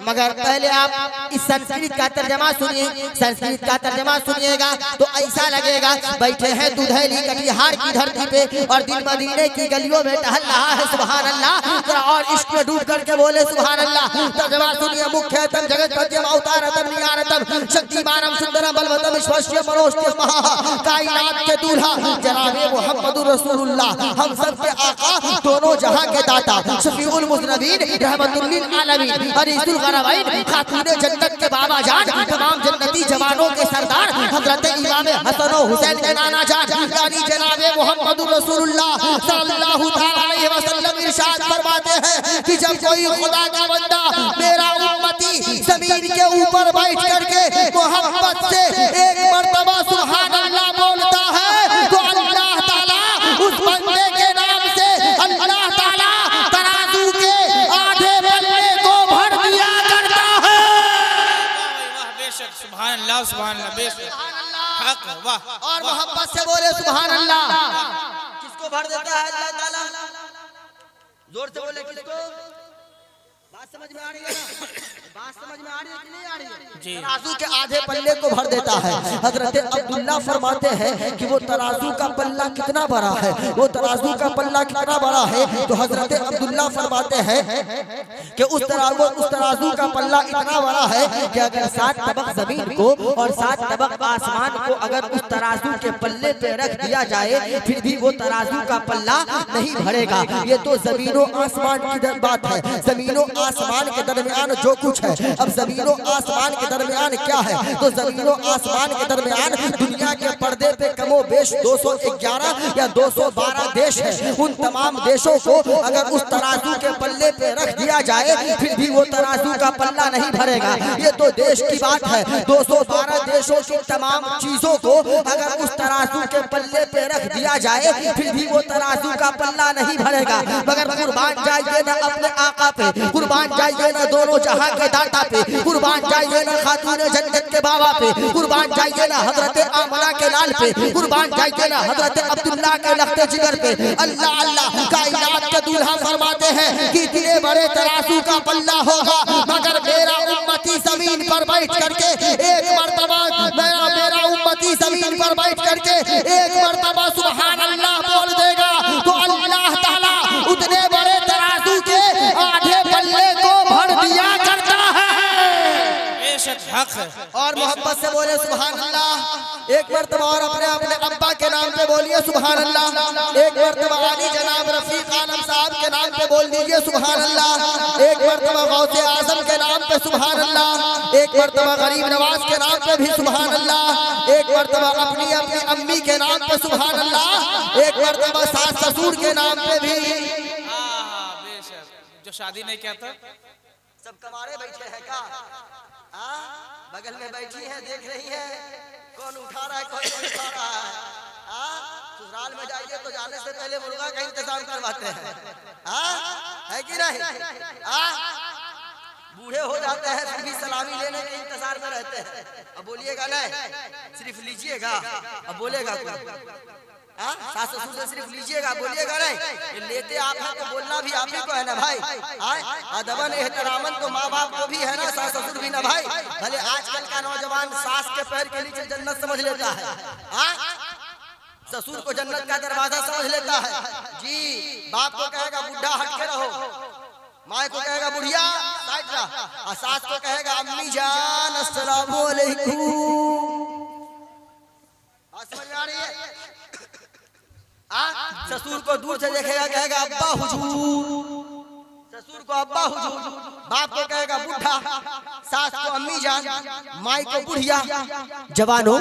मगर पहले आप इस संस्कृत का तर्जमा सुनिए। संस्कृत का तर्जमा सुनिएगा तो ऐसा लगेगा बैठे हैं दुधैली कटिहार की धरती पे और दिन मदीने की गलियों में टहल रहा है। सुभान अल्लाह। और इश्क में डूब करके बोले सुभान अल्लाह। तर्जमा सुनिए। मुख्यतम जगतपत्यम अवतारतम नियारतम शक्तिमानम सुंदरम बलवतम विश्वस्य मनोष्यम महा कायनात के दूल्हा जनाबे मुहम्मदुर रसूलुल्लाह, हम सब के आका, दोनों जहां के दाता, शफीउल मुज़नबीन, रहमतुल लिल आलमीन, अनीसुल गरबैन, खातूने जन्नत के बाबा जान, तमाम जन्नती जवानों के सरदार हजरत इमाम हसन और हुसैन के नाना जान यानी जनाबे मुहम्मदुर रसूलुल्लाह सल्लल्लाहु अलैहि वसल्लम इरशाद फरमाते हैं कि जब कोई खुदा का बंदा मेरा उम्मती जमीन के ऊपर बैठ करके मोहब्बत से एक मर्तबा सुभान अल्लाह बोलता है तो अल्लाह ताला उस बंदे के नाम से अल्लाह ताला तराजू के आधे पल्ले को भर दिया करता है। वाह बेशक सुभान अल्लाह सुभान अल्लाह बेशक हक वाह। और मोहब्बत से बोले सुभान अल्लाह। किसको भर देता है अल्लाह ताला? जोर से बोले किसको? बात समझ में आ रही है ना? बात समझ में आ रही है कि नहीं आ रही है? जी। तराजू के आधे पल्ले को भर देता है। हजरत अब्दुल्ला फरमाते हैं कि वो तराजू का पल्ला कितना बड़ा है, वो तराजू का पल्ला कितना बड़ा है। तो हजरत अब्दुल्ला फरमाते हैं कि उस तराजू का पल्ला इतना बड़ा है कि अगर 7 तबक जमीन को और 7 तबक आसमान को अगर उस तराजू के पल्ले पे रख दिया जाए फिर भी वो तराजू का पल्ला नहीं भरेगा। ये तो जमीनों आसमान की बात है। जमीनों आसमान के दरमियान जो कुछ है, अब जमीनों आसमान के दरमियान क्या है? तो जमीनों आसमान के दरमियान दुनिया के पर्दे पे कमो बेश 211 या 212 देश है। उन तमाम देशों को अगर उस तराजू के पल्ले पे रख दिया जाए फिर भी वो तराजू का पल्ला नहीं भरेगा। ये तो देश की बात है। 212 देशों की तमाम चीजों को अगर उस तराजू के पल्ले पे रख दिया जाए फिर भी वो तराजू का पल्ला नहीं भरेगा। मगर कुर्बान जाइए ना अपने आका पे, कुर्बान जाइए ना दोनों जहां के दाता पे, कुर्बान जाइए ना खातूने जन्नत के बाबा पे, कुर्बान जाइए ना हजरत आमना के लाल पे, कुर्बान जाइए ना हजरत अब्दुल्ला के लख्ते जिगर पे। अल्लाह अल्लाह कायनात के दूल्हा फरमाते हैं कि इतने बड़े तराजू का पल्ला होगा मगर मेरा उम्मती जमीन पर बैठ करके एक मर्तबा मेरा उम्मती जमीन पर बैठ करके एक मर्तबा सुभान अल्लाह बोल देगा तो अल्लाह ताला उतने बड़े तराजू के आधे बेशक हक है। और मोहब्बत से बोले सुभान अल्लाह। एक मर्तबा और अपने अपने अब्बा के नाम पे बोलिए सुभान अल्लाह। एक मर्तबा आली जनाब रफीक आलम साहब के नाम पे बोल दीजिए सुभान अल्लाह। एक मर्तबा गौसे आजम के नाम पे सुभान अल्लाह। एक मर्तबा गरीब नवाज के नाम पे भी सुभान अल्लाह। एक मर्तबा अपनी अपनी अम्मी के नाम पे सुभान अल्लाह। एक मर्तबा सास ससुर के नाम पे भी। बेशक जो शादी नहीं किया था सब कमारे बैठे हैं क्या? बगल में बैठी है, देख रही है कौन उठा रहा है कौन नहीं उठा रहा है। ससुराल में जाइए तो जाने से पहले मुर्गा का इंतजाम करवाते हैं, है कि नहीं? बूढ़े हो जाते हैं फिर भी सलामी लेने के इंतजार में रहते हैं। अब बोलिएगा नहीं, सिर्फ लीजिएगा। अब बोलेगा सास ससुर से सिर्फ लीजिएगा, बोलिएगा नहीं। लेते आप हैं तो बोलना भी आप ही को है ना भाई। अदबन एहतरामन तो माँ बाप को भी है ना, सास ससुर भी ना भाई। भले आजकल का नौजवान सास के पैर के नीचे जन्नत समझ लेता है, ससुर को जन्नत का दरवाजा समझ लेता है जी। बाप को कहेगा बुढ़ा हट के रहो, माँ को कहेगा बुढ़िया साइड रहा, और सास को कहेगा अम्मी जान अस्सलाम वालेकुम। समझ में आ रही है? ससुर को दूर से देखेगा कहेगा अब्बा हुजूर, ससुर को अब्बा हुजूर, बाप को कहेगा बुढ़ा, सास को अम्मी जान, माई को बुढ़िया। जवानों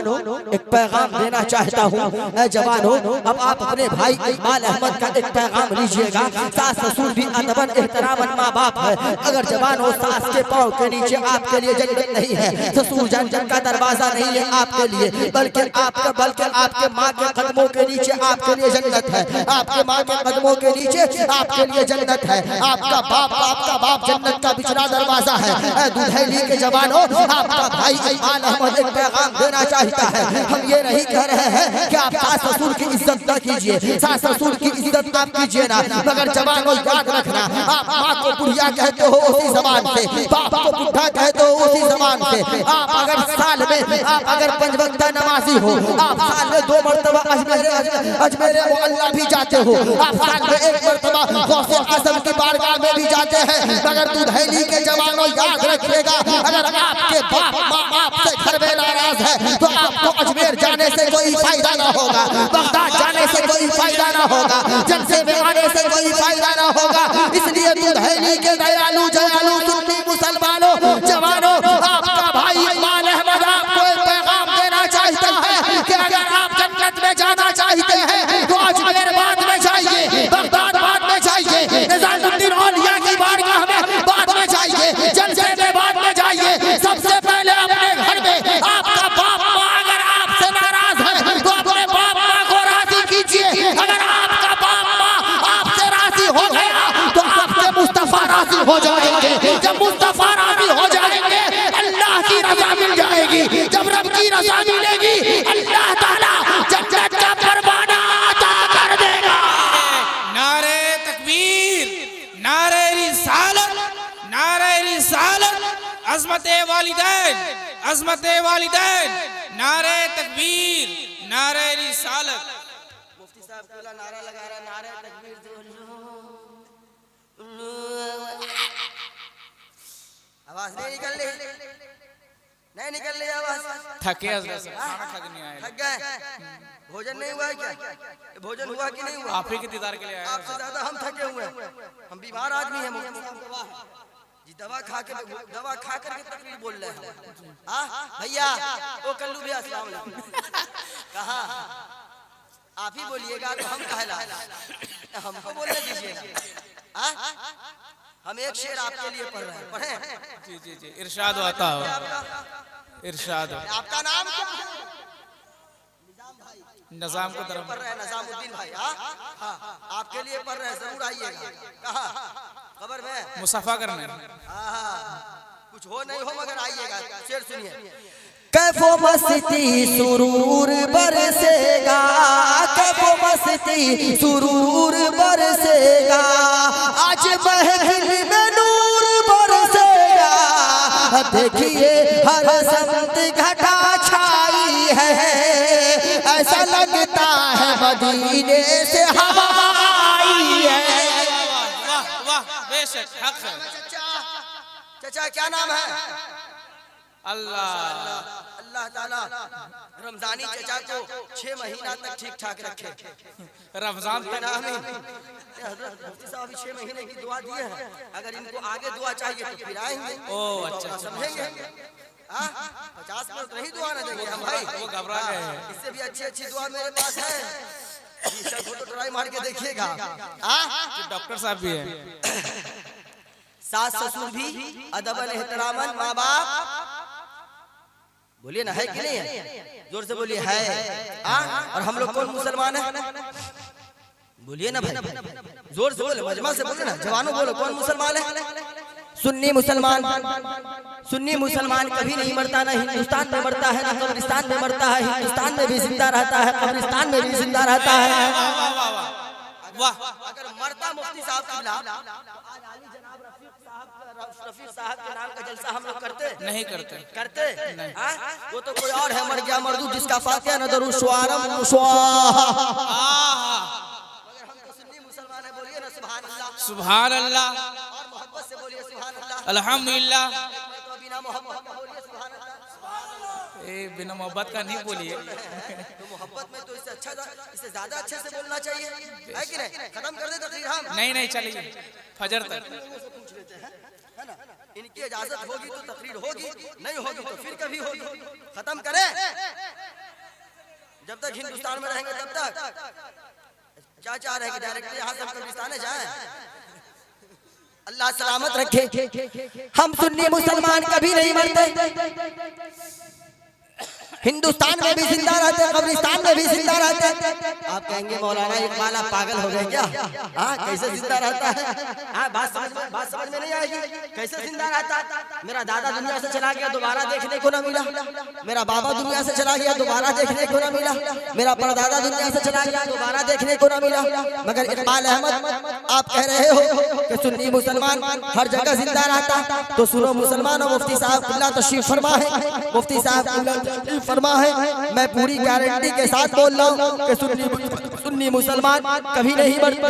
एक पैगाम देना चाहता हूँ, जवानों अब आप अपने भाई इकबाल अहमद का एक पैगाम लीजिएगा। सास ससुर भी अदबन एहतरामन माँ बाप है। अगर जवानों सास के पाँव के नीचे आपके लिए जन्नत नहीं है, ससुर जन्नत का दरवाजा नहीं है आपके लिए, बल्कि आपके माँ के कदमों के नीचे आपके लिए जन्नत है। आपके माँ के कदमों के नीचे आपके लिए जन्नत है। आपका बाप जन्नत का बिछड़ा दरवाजा है। दुधैली के जवानों आपका भाई इकबाल अहमद एक पैगाम देना चाहता है। हम ये नहीं कह रहे हैं कि आप सास ससुर की इज्जत न कीजिए, सास ससुर की इज्जत आप कीजिए ना, मगर जवानों याद रखना, आप माँ को बुढ़िया कहते हो उसी जबान से, बाप को बुढ़ा कहते हो उसी जबान से। आप अगर साल में आप अगर 5 वक्त नमाजी हो, आप साल में 2 मरतबा अजमेर मोहल्ला भी जाते हो, आप साल में 1 मरतबा गौसे आजम की बारगाह में भी जाते हैं, मगर दुधैली के जवानों याद रखिएगा, अगर आपके बाप माँ आपसे घर में नाराज है तो आपको अजमेर जाने से कोई फायदा ना होगा, बगदाद जाने से कोई फायदा ना होगा, जलसे में आने से कोई फायदा ना होगा। इसलिए दुधैली के दयालु जयालु सुन्नी मुसलमानों जवानों, आपका भाई इकबाल अहमद आपको एक पैगाम देना चाहता है कि अगर आप जन्नत में जाना चाहते हैं तो अजमेर बाद में जाइए, बगदाद बाद में जाइए, निजामुद्दीन औलिया की बारगाह में बाद में जाइए, जलसे में बाद में जाइए। सबसे पहले अपने घर में आपका बाप माँ अगर आपसे नाराज है तो अपने बाप माँ को राजी कीजिए। अगर आपका बाप माँ आपसे राजी हो गया तो आपके मुस्तफा राजी हो जाएंगे। जब मुस्तफा राजी हो जाएंगे अल्लाह की रजा मिल जाएगी। जब रब की रजा मिलेगी अल्लाह ताला जन्नत का परवाना अता कर देगा। नारे तकबीर, नारे रिसालत, नारे रिसालत, अज़मते वालिदैन, अज़मते वालिदैन, नारे तकबीर, नारे रिसालत। मुफ्ती साहब का नारा लगा रहा, नारे तकबीर आवाज नहीं निकल रही आवाज। थके खाना खा के नहीं आए, थक गए। भोजन नहीं हुआ है क्या? भोजन हुआ कि नहीं हुआ? आप ही के दीदार के लिए आए। आपसे ज्यादा हम थके हुए हैं, हम बीमार आदमी हैं। जी दवा खा कर के तकबीर बोल रहे हैं। भैया ओ कल्लू भैया अस्सलाम वालेकुम। कहा आप ही बोलिएगा तो हम कहला, हमको बोलने दीजिएगा। हम एक शेर आपके लिए पढ़ रहे हैं, पढ़े? जी जी जी, इरशाद आता हो, इरशाद। आपका नाम क्या है? निजाम को तरफ पढ़ रहे हैं, निजामुद्दीन भाई। आपके लिए पढ़ रहे हैं, जरूर आइएगा। कहा खबर में मुसाफा करने। कुछ हो नहीं हो मगर आइएगा। शेर सुनिए। कैफो मस्ती सुरूर बरसेगा, कैफो मस्ती सुरूर बरसेगा, आज महफिल में नूर बरसेगा। देखिए हर संत घटा छाई है, ऐसा लगता है मदीने से हवा आई है। वाह वाह, बेशक हक है। चाचा क्या नाम है? अल्लाह अल्लाह ताला रमजानी चचा को 6 महीना तक ठीक ठाक रखे। रमजान तक हजरत मुफ्ती साहब अभी 6 महीने की दुआ दिए हैं, अगर इनको आगे दुआ चाहिए तो फिर आएंगे। ओ अच्छा समझेंगे? 50 मिनट नहीं दुआ ना देंगे हम भाई, वो घबरा गए हैं। इससे भी अच्छी अच्छी दुआ मेरे पास है, फोटो ट्राई मार के देखिएगा। डॉक्टर साहब भी है। सास ससुर भी अदबन एहतरामन, माँ बाप बोलिए ना, है कि नहीं है? जोर से बोलिए है। और हम लोग कौन मुसलमान है? बोलिए ना भाई, जोर से बोले, मजमा से बोले ना, जवानों बोलो कौन मुसलमान है? सुन्नी मुसलमान। सुन्नी मुसलमान कभी नहीं मरता, ना हिंदुस्तान में मरता है, ना कब्रिस्तान में मरता है। हिंदुस्तान में भी जिंदा रहता है, कब्रिस्तान में भी जिंदा रहता है। वाह, अगर मरता मुफ्ती साहब किबला, रफीक साहब के नाम का जलसा हम लोग करते नहीं करते वो तो कोई और है, मर गया मरदू, जिसका फातिहा न दरूद स्वारम मुसलमान है। बोलिए ना सुभान अल्लाह, सुभान अल्लाह, और मोहब्बत से बोलिए सुभान अल्लाह, अल्हम्दुलिल्लाह। तो बिना मोहब्बत का बोलिए सुभान अल्लाह। ए बिना मोहब्बत का नहीं बोलिए। तो मोहब्बत में तो इससे अच्छा, इससे ज्यादा अच्छे से बोलना चाहिए, है कि नहीं? खत्म कर दे तकरीर हम? नहीं चलिए फजर तक। पूछ लेते हैं, है ना? इनकी इजाजत होगी तो तकरीर होगी, नहीं होगी तो फिर कभी होगी। खत्म करें? जब तक हिंदुस्तान में रहेंगे तब तक क्या चाह रहे हैं कि डायरेक्टली यहाँ से हम कब्रिस्तान जाएं? अल्लाह सलामत रखे। हम सुन्नी मुसलमान कभी नहीं मरते, हिंदुस्तान में भी जिंदा रहते, कब्रिस्तान में भी जिंदा रहते। आप कहेंगे मौलाना इकबाल आप पागल हो गए क्या? कैसे जिंदा रहता है? बात समझ में नहीं आएगी। कैसे जिंदा रहता? मेरा दादा दुनिया से चला गया, दोबारा देखने को ना मिला। मेरा बाबा दुनिया से चला गया, दोबारा देखने को ना मिला। मेरा परदादा दुनिया से चला गया, दोबारा देखने को ना मिला। मगर इकबाल अहमद आप कह रहे हो कि सुन्नी मुसलमान हर जगह जिंदा रहता, तो सुनो मुसलमानों, मुफ्ती साहब किबला तशरीफ फरमा है, मुफ्ती साहब किबला तशरीफ फरमा है। मैं पूरी गारंटी के साथ बोल रहा हूँ कि सुन्नी मुसलमान कभी नहीं मरता,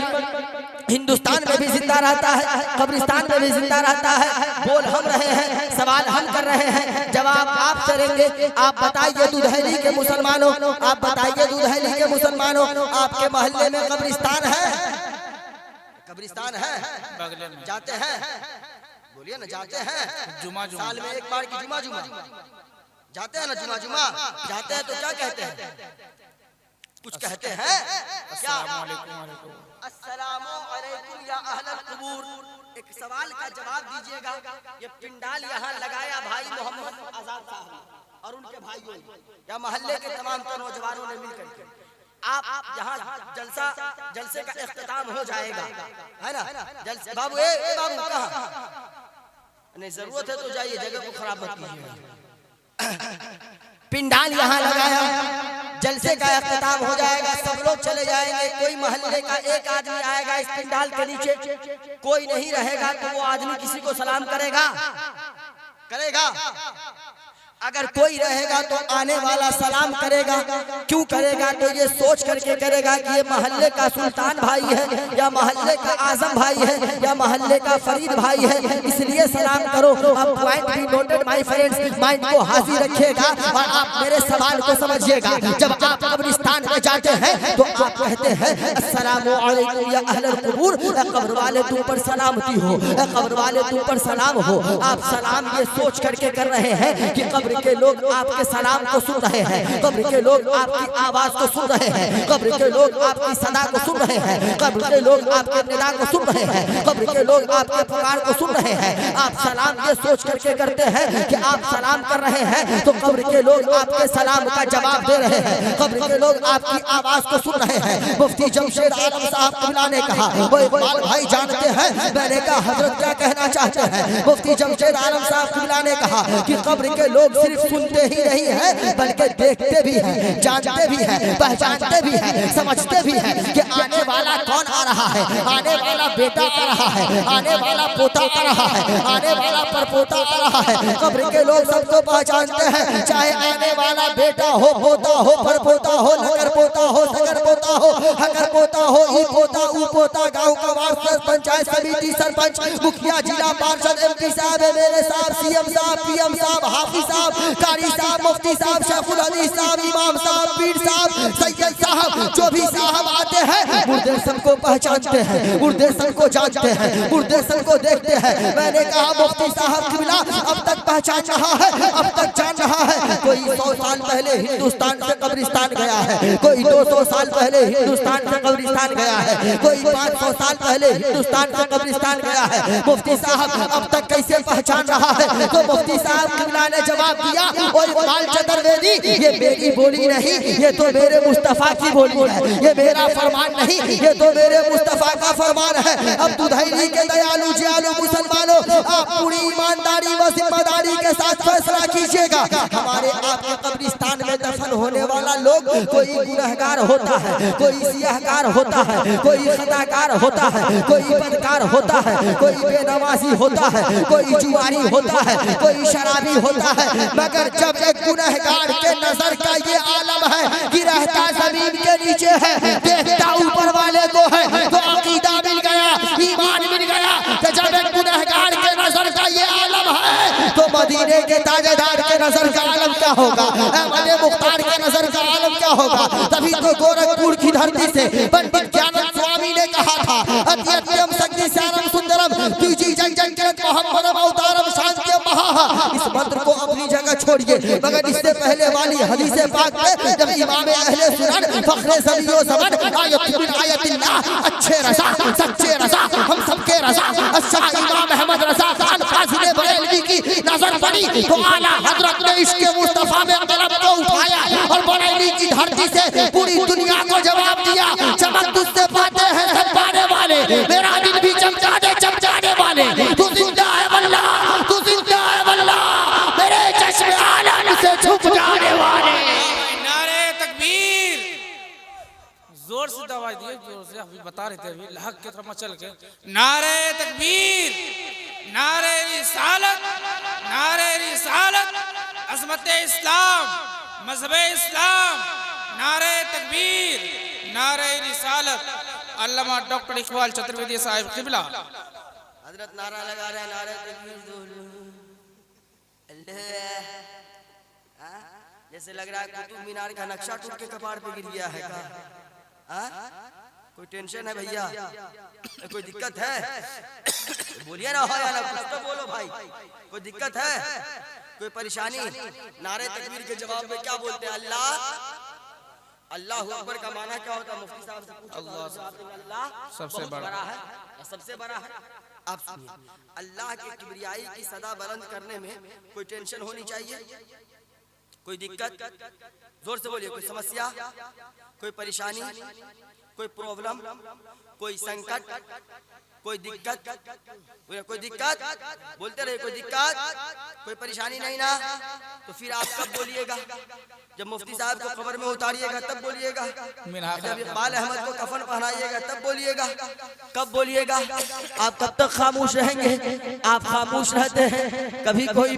हिंदुस्तान में भी जिंदा रहता है, कब्रिस्तान में भी जिंदा रहता है। बोल हम रहे हैं, सवाल हम कर रहे हैं, जवाब आप करेंगे। आप बताइए दुधैली के मुसलमानों, आप बताइए दुधैली के मुसलमानों, आपके मोहल्ले में कब्रिस्तान है? कब्रिस्तान है? जाते हैं? बोलिए ना, जाते हैं? जुमा साल में एक बार की जुमा जाते हैं ना? जुमा जाते हैं तो क्या कहते हैं? कुछ कहते हैं क्या? अस्सलामु अलैकुम या अहलल कुबूर। एक सवाल का जवाब दीजिएगा। ये पिंडाल यहाँ लगाया भाई मोहम्मद आजाद साहब और उनके भाइयों या मोहल्ले के तमाम नौजवानों ने मिलकर के। आप यहाँ जलसे का इख्तिताम हो जाएगा, है ना? बाबू बाबू कहाँ? नहीं, जरूरत है तो जाइए, जगह को खराब मत कीजिए। पिंडाल यहाँ लगाया, जलसे का इख्तिताम हो जाएगा, सब लोग चले जाएंगे। कोई मोहल्ले का एक आदमी आएगा इस पिंडाल के नीचे, कोई नहीं रहेगा तो वो आदमी किसी को सलाम करेगा? अगर कोई रहेगा तो आने वाला सलाम करेगा। क्यों करेगा? तो ये सोच करके करेगा कि ये मोहल्ले का सुल्तान भाई है, या मोहल्ले का आजम भाई है, या मोहल्ले का फरीद भाई है, इसलिए सलाम करो। अब point be noted my friends, mind को हाजिर रखिएगा और आप मेरे सवाल को समझिएगा। जब आप कब्रिस्तान में जाते हैं तो आप कहते हैं अस्सलामु अलैकुम या अहलल कुबूर, कब्र वाले तुम पर सलामती हो, कब्र वाले तुम पर सलाम हो। आप सलाम ये सोच करके कर रहे हैं कि कब्र के लोग आपके सलाम को सुन रहे हैं, कब्र के लोग आपकी आवाज को सुन रहे हैं, कब्र के लोग आपकी सदा को सुन रहे हैं, कब्र के लोग आपके निदा को सुन रहे हैं, कब्र के लोग आपके पुकार को सुन रहे हैं। आप सलाम ये सोच करके करते हैं कि आप सलाम कर रहे हैं तो कब्र के लोग आपके सलाम का जवाब दे रहे हैं, कब्र के लोग आपकी आवाज को सुन रहे हैं। मुफ्ती जमशेद आलम साहब किबला ने कहा, वो इकबाल भाई जानते हैं मैंने कहा हजरत क्या कहना चाहते हैं? मुफ्ती जमशेद आलम साहब किबला ने कहा कि कब्र के लोग सिर्फ सुनते ही नहीं है बल्कि देखते भी हैं, जानते भी हैं, पहचानते भी हैं, समझते भी हैं कि आने वाला कौन आ रहा है, आने वाला बेटा आ रहा है, आने वाला पोता आ रहा है, आने वाला परपोता आ रहा है। कब्र के लोग सबको पहचानते हैं, चाहे आने वाला बेटा हो, पोता हो, परपोता हो, नगर पोता हो, सगर पोता हो, अगर पोता हो, ई पोता, ऊ पोता, गाँव का वार्ड, पंचायत समिति, सरपंच, मुखिया, जिला पार्षद, MP साहब, MLA साहब, CM साहब, PM साहब, हाफिज साहब, कारी साहब, मुफ्ती साहब, शेखुल हदीस साहब, इमाम साहब, पीर साहब, सैयद साहब, जो भी साहब आते हैं मुर्दे सबको पहचानते हैं, मुर्दे सबको जानते हैं, मुर्दे सबको देखते हैं। मैंने कहा मुफ्ती साहब किबला अब तक पहचान रहा है, अब तक जान रहा है। कोई 100 साल पहले हिंदुस्तान से कब्रिस्तान गया है, कोई 200 साल पहले हिंदुस्तान से कब्रिस्तान गया है, कोई 500 साल पहले हिंदुस्तान से कब्रिस्तान गया है। मुफ्ती साहब अब तक कैसे पहचान रहा है? तो मुफ्ती साहब किबला ने जवाब दिया, और इकबाल चतुर्वेदी, ये मेरी बोली नहीं, ये तो मेरे मुस्तफा की बोली है, ये मेरा फरमान नहीं, ये तो मेरे मुस्तफा का फरमान है। अब दुधैली के दयालु जयालु मुसलमानों, आप पूरी ईमानदारी व जिम्मेदारी के साथ फैसला कीजिएगा। हमारे आपके कब्रिस्तान में दफन होने वाला लोग कोई गुनहगार होता है, कोई सियाहकार होता है, कोई खताकार होता है, कोई बदकार होता है, कोई बेनमाजी होता है, कोई जुआरी होता है, कोई शराबी होता है, मगर जब एक गुनहगार के नजर का ये आलम है कि रहता जमीन के नीचे है, देखता ऊपर वाले को है, तो अकीदा मिल गया, ईमान मिल गया। कि जब एक गुनहगार के नजर का ये आलम है, तो मदीने के ताजेदार के नजर का आलम क्या होगा, अहमद मुख्तार के नजर का आलम क्या होगा। तभी तो गोरखपुर की धरती से पंडित ज्ञानंद स्वामी ने कहा था, अत्यंतम शक्ति सारम सुंदरम तुझी जग जग जगत मोहम्मदम अवतारम शांति महा। इस मंत्र को अपनी जगह छोड़िए, मगर इससे पहले वाली हदीस पाक में जब इमाम अहले सुनन फखरे ज़मीओ ज़मान आयतिल्लाह अच्छे रज़ा सच्चे रज़ा हम सबके रज़ा अच्छा इमाम अहमद रज़ा खान फाजिल बरेलवी की नजर पड़ी, तो आला हजरत ने इश्क़ मुस्तफा में कलम को उठाया और बरेली की धरती से पूरी दुनिया को जवाब दिया, चमक तुझसे पाते हैं सब पाने वाले, मेरा दिल भी चमकाने वाले, तू जिंदा है वल्लाह, तू जिंदा है वल्लाह, मेरे चश्मे आलम से छुप जाने वाले। नारे तकबीर, जोर से दवाई दिए, जोर से अभी बता रहे थे, अभी लहक के थोड़ा मचल के। नारे तकबीर, नारे रिसालत, नारे रिसालत, अज़मत इस्लाम, मज़हब इस्लाम, नारे तकबीर, नारे रिसालत। अल्लामा डॉक्टर इकबाल चतुर्वेदी साहिब किबला हजरत नारा लगा रहे हैं, नारे तकबीर जैसे लग रहा है कुतुब मीनार का नक्शा टूट के कपार पे गिर गया है का? कोई टेंशन है भैया? कोई दिक्कत है? बोलिए ना, हो या ना, कुछ तो बोलो भाई। कोई दिक्कत है, कोई परेशानी? नारे तकबीर के जवाब में क्या बोलते हैं? अल्लाह अकबर का माना क्या होता है? मुफ्ती साहब से पूछो। अल्लाह सबसे बड़ा है, सबसे बड़ा है। आप सुनिए, अल्लाह की किबरियाई की सदा बुलंद करने में कोई टेंशन होनी चाहिए? कोई दिक्कत? जोर से बोलिए। कोई समस्या, कोई परेशानी, कोई प्रॉब्लम, कोई संकट, कोई दिक्कत? कोई दिक्कत बोलते रहे, कोई दिक्कत, कोई परेशानी नहीं ना? तो फिर आप कब बोलिएगा? जब मुफ्ती साहब को कब्र में उतारिएगा तब बोलिएगा, जब इकबाल अहमद को कफन पहनाइएगा तब बोलिएगा। कब बोलिएगा? आप कब तक खामोश रहेंगे? आप खामोश रहते हैं, कभी कोई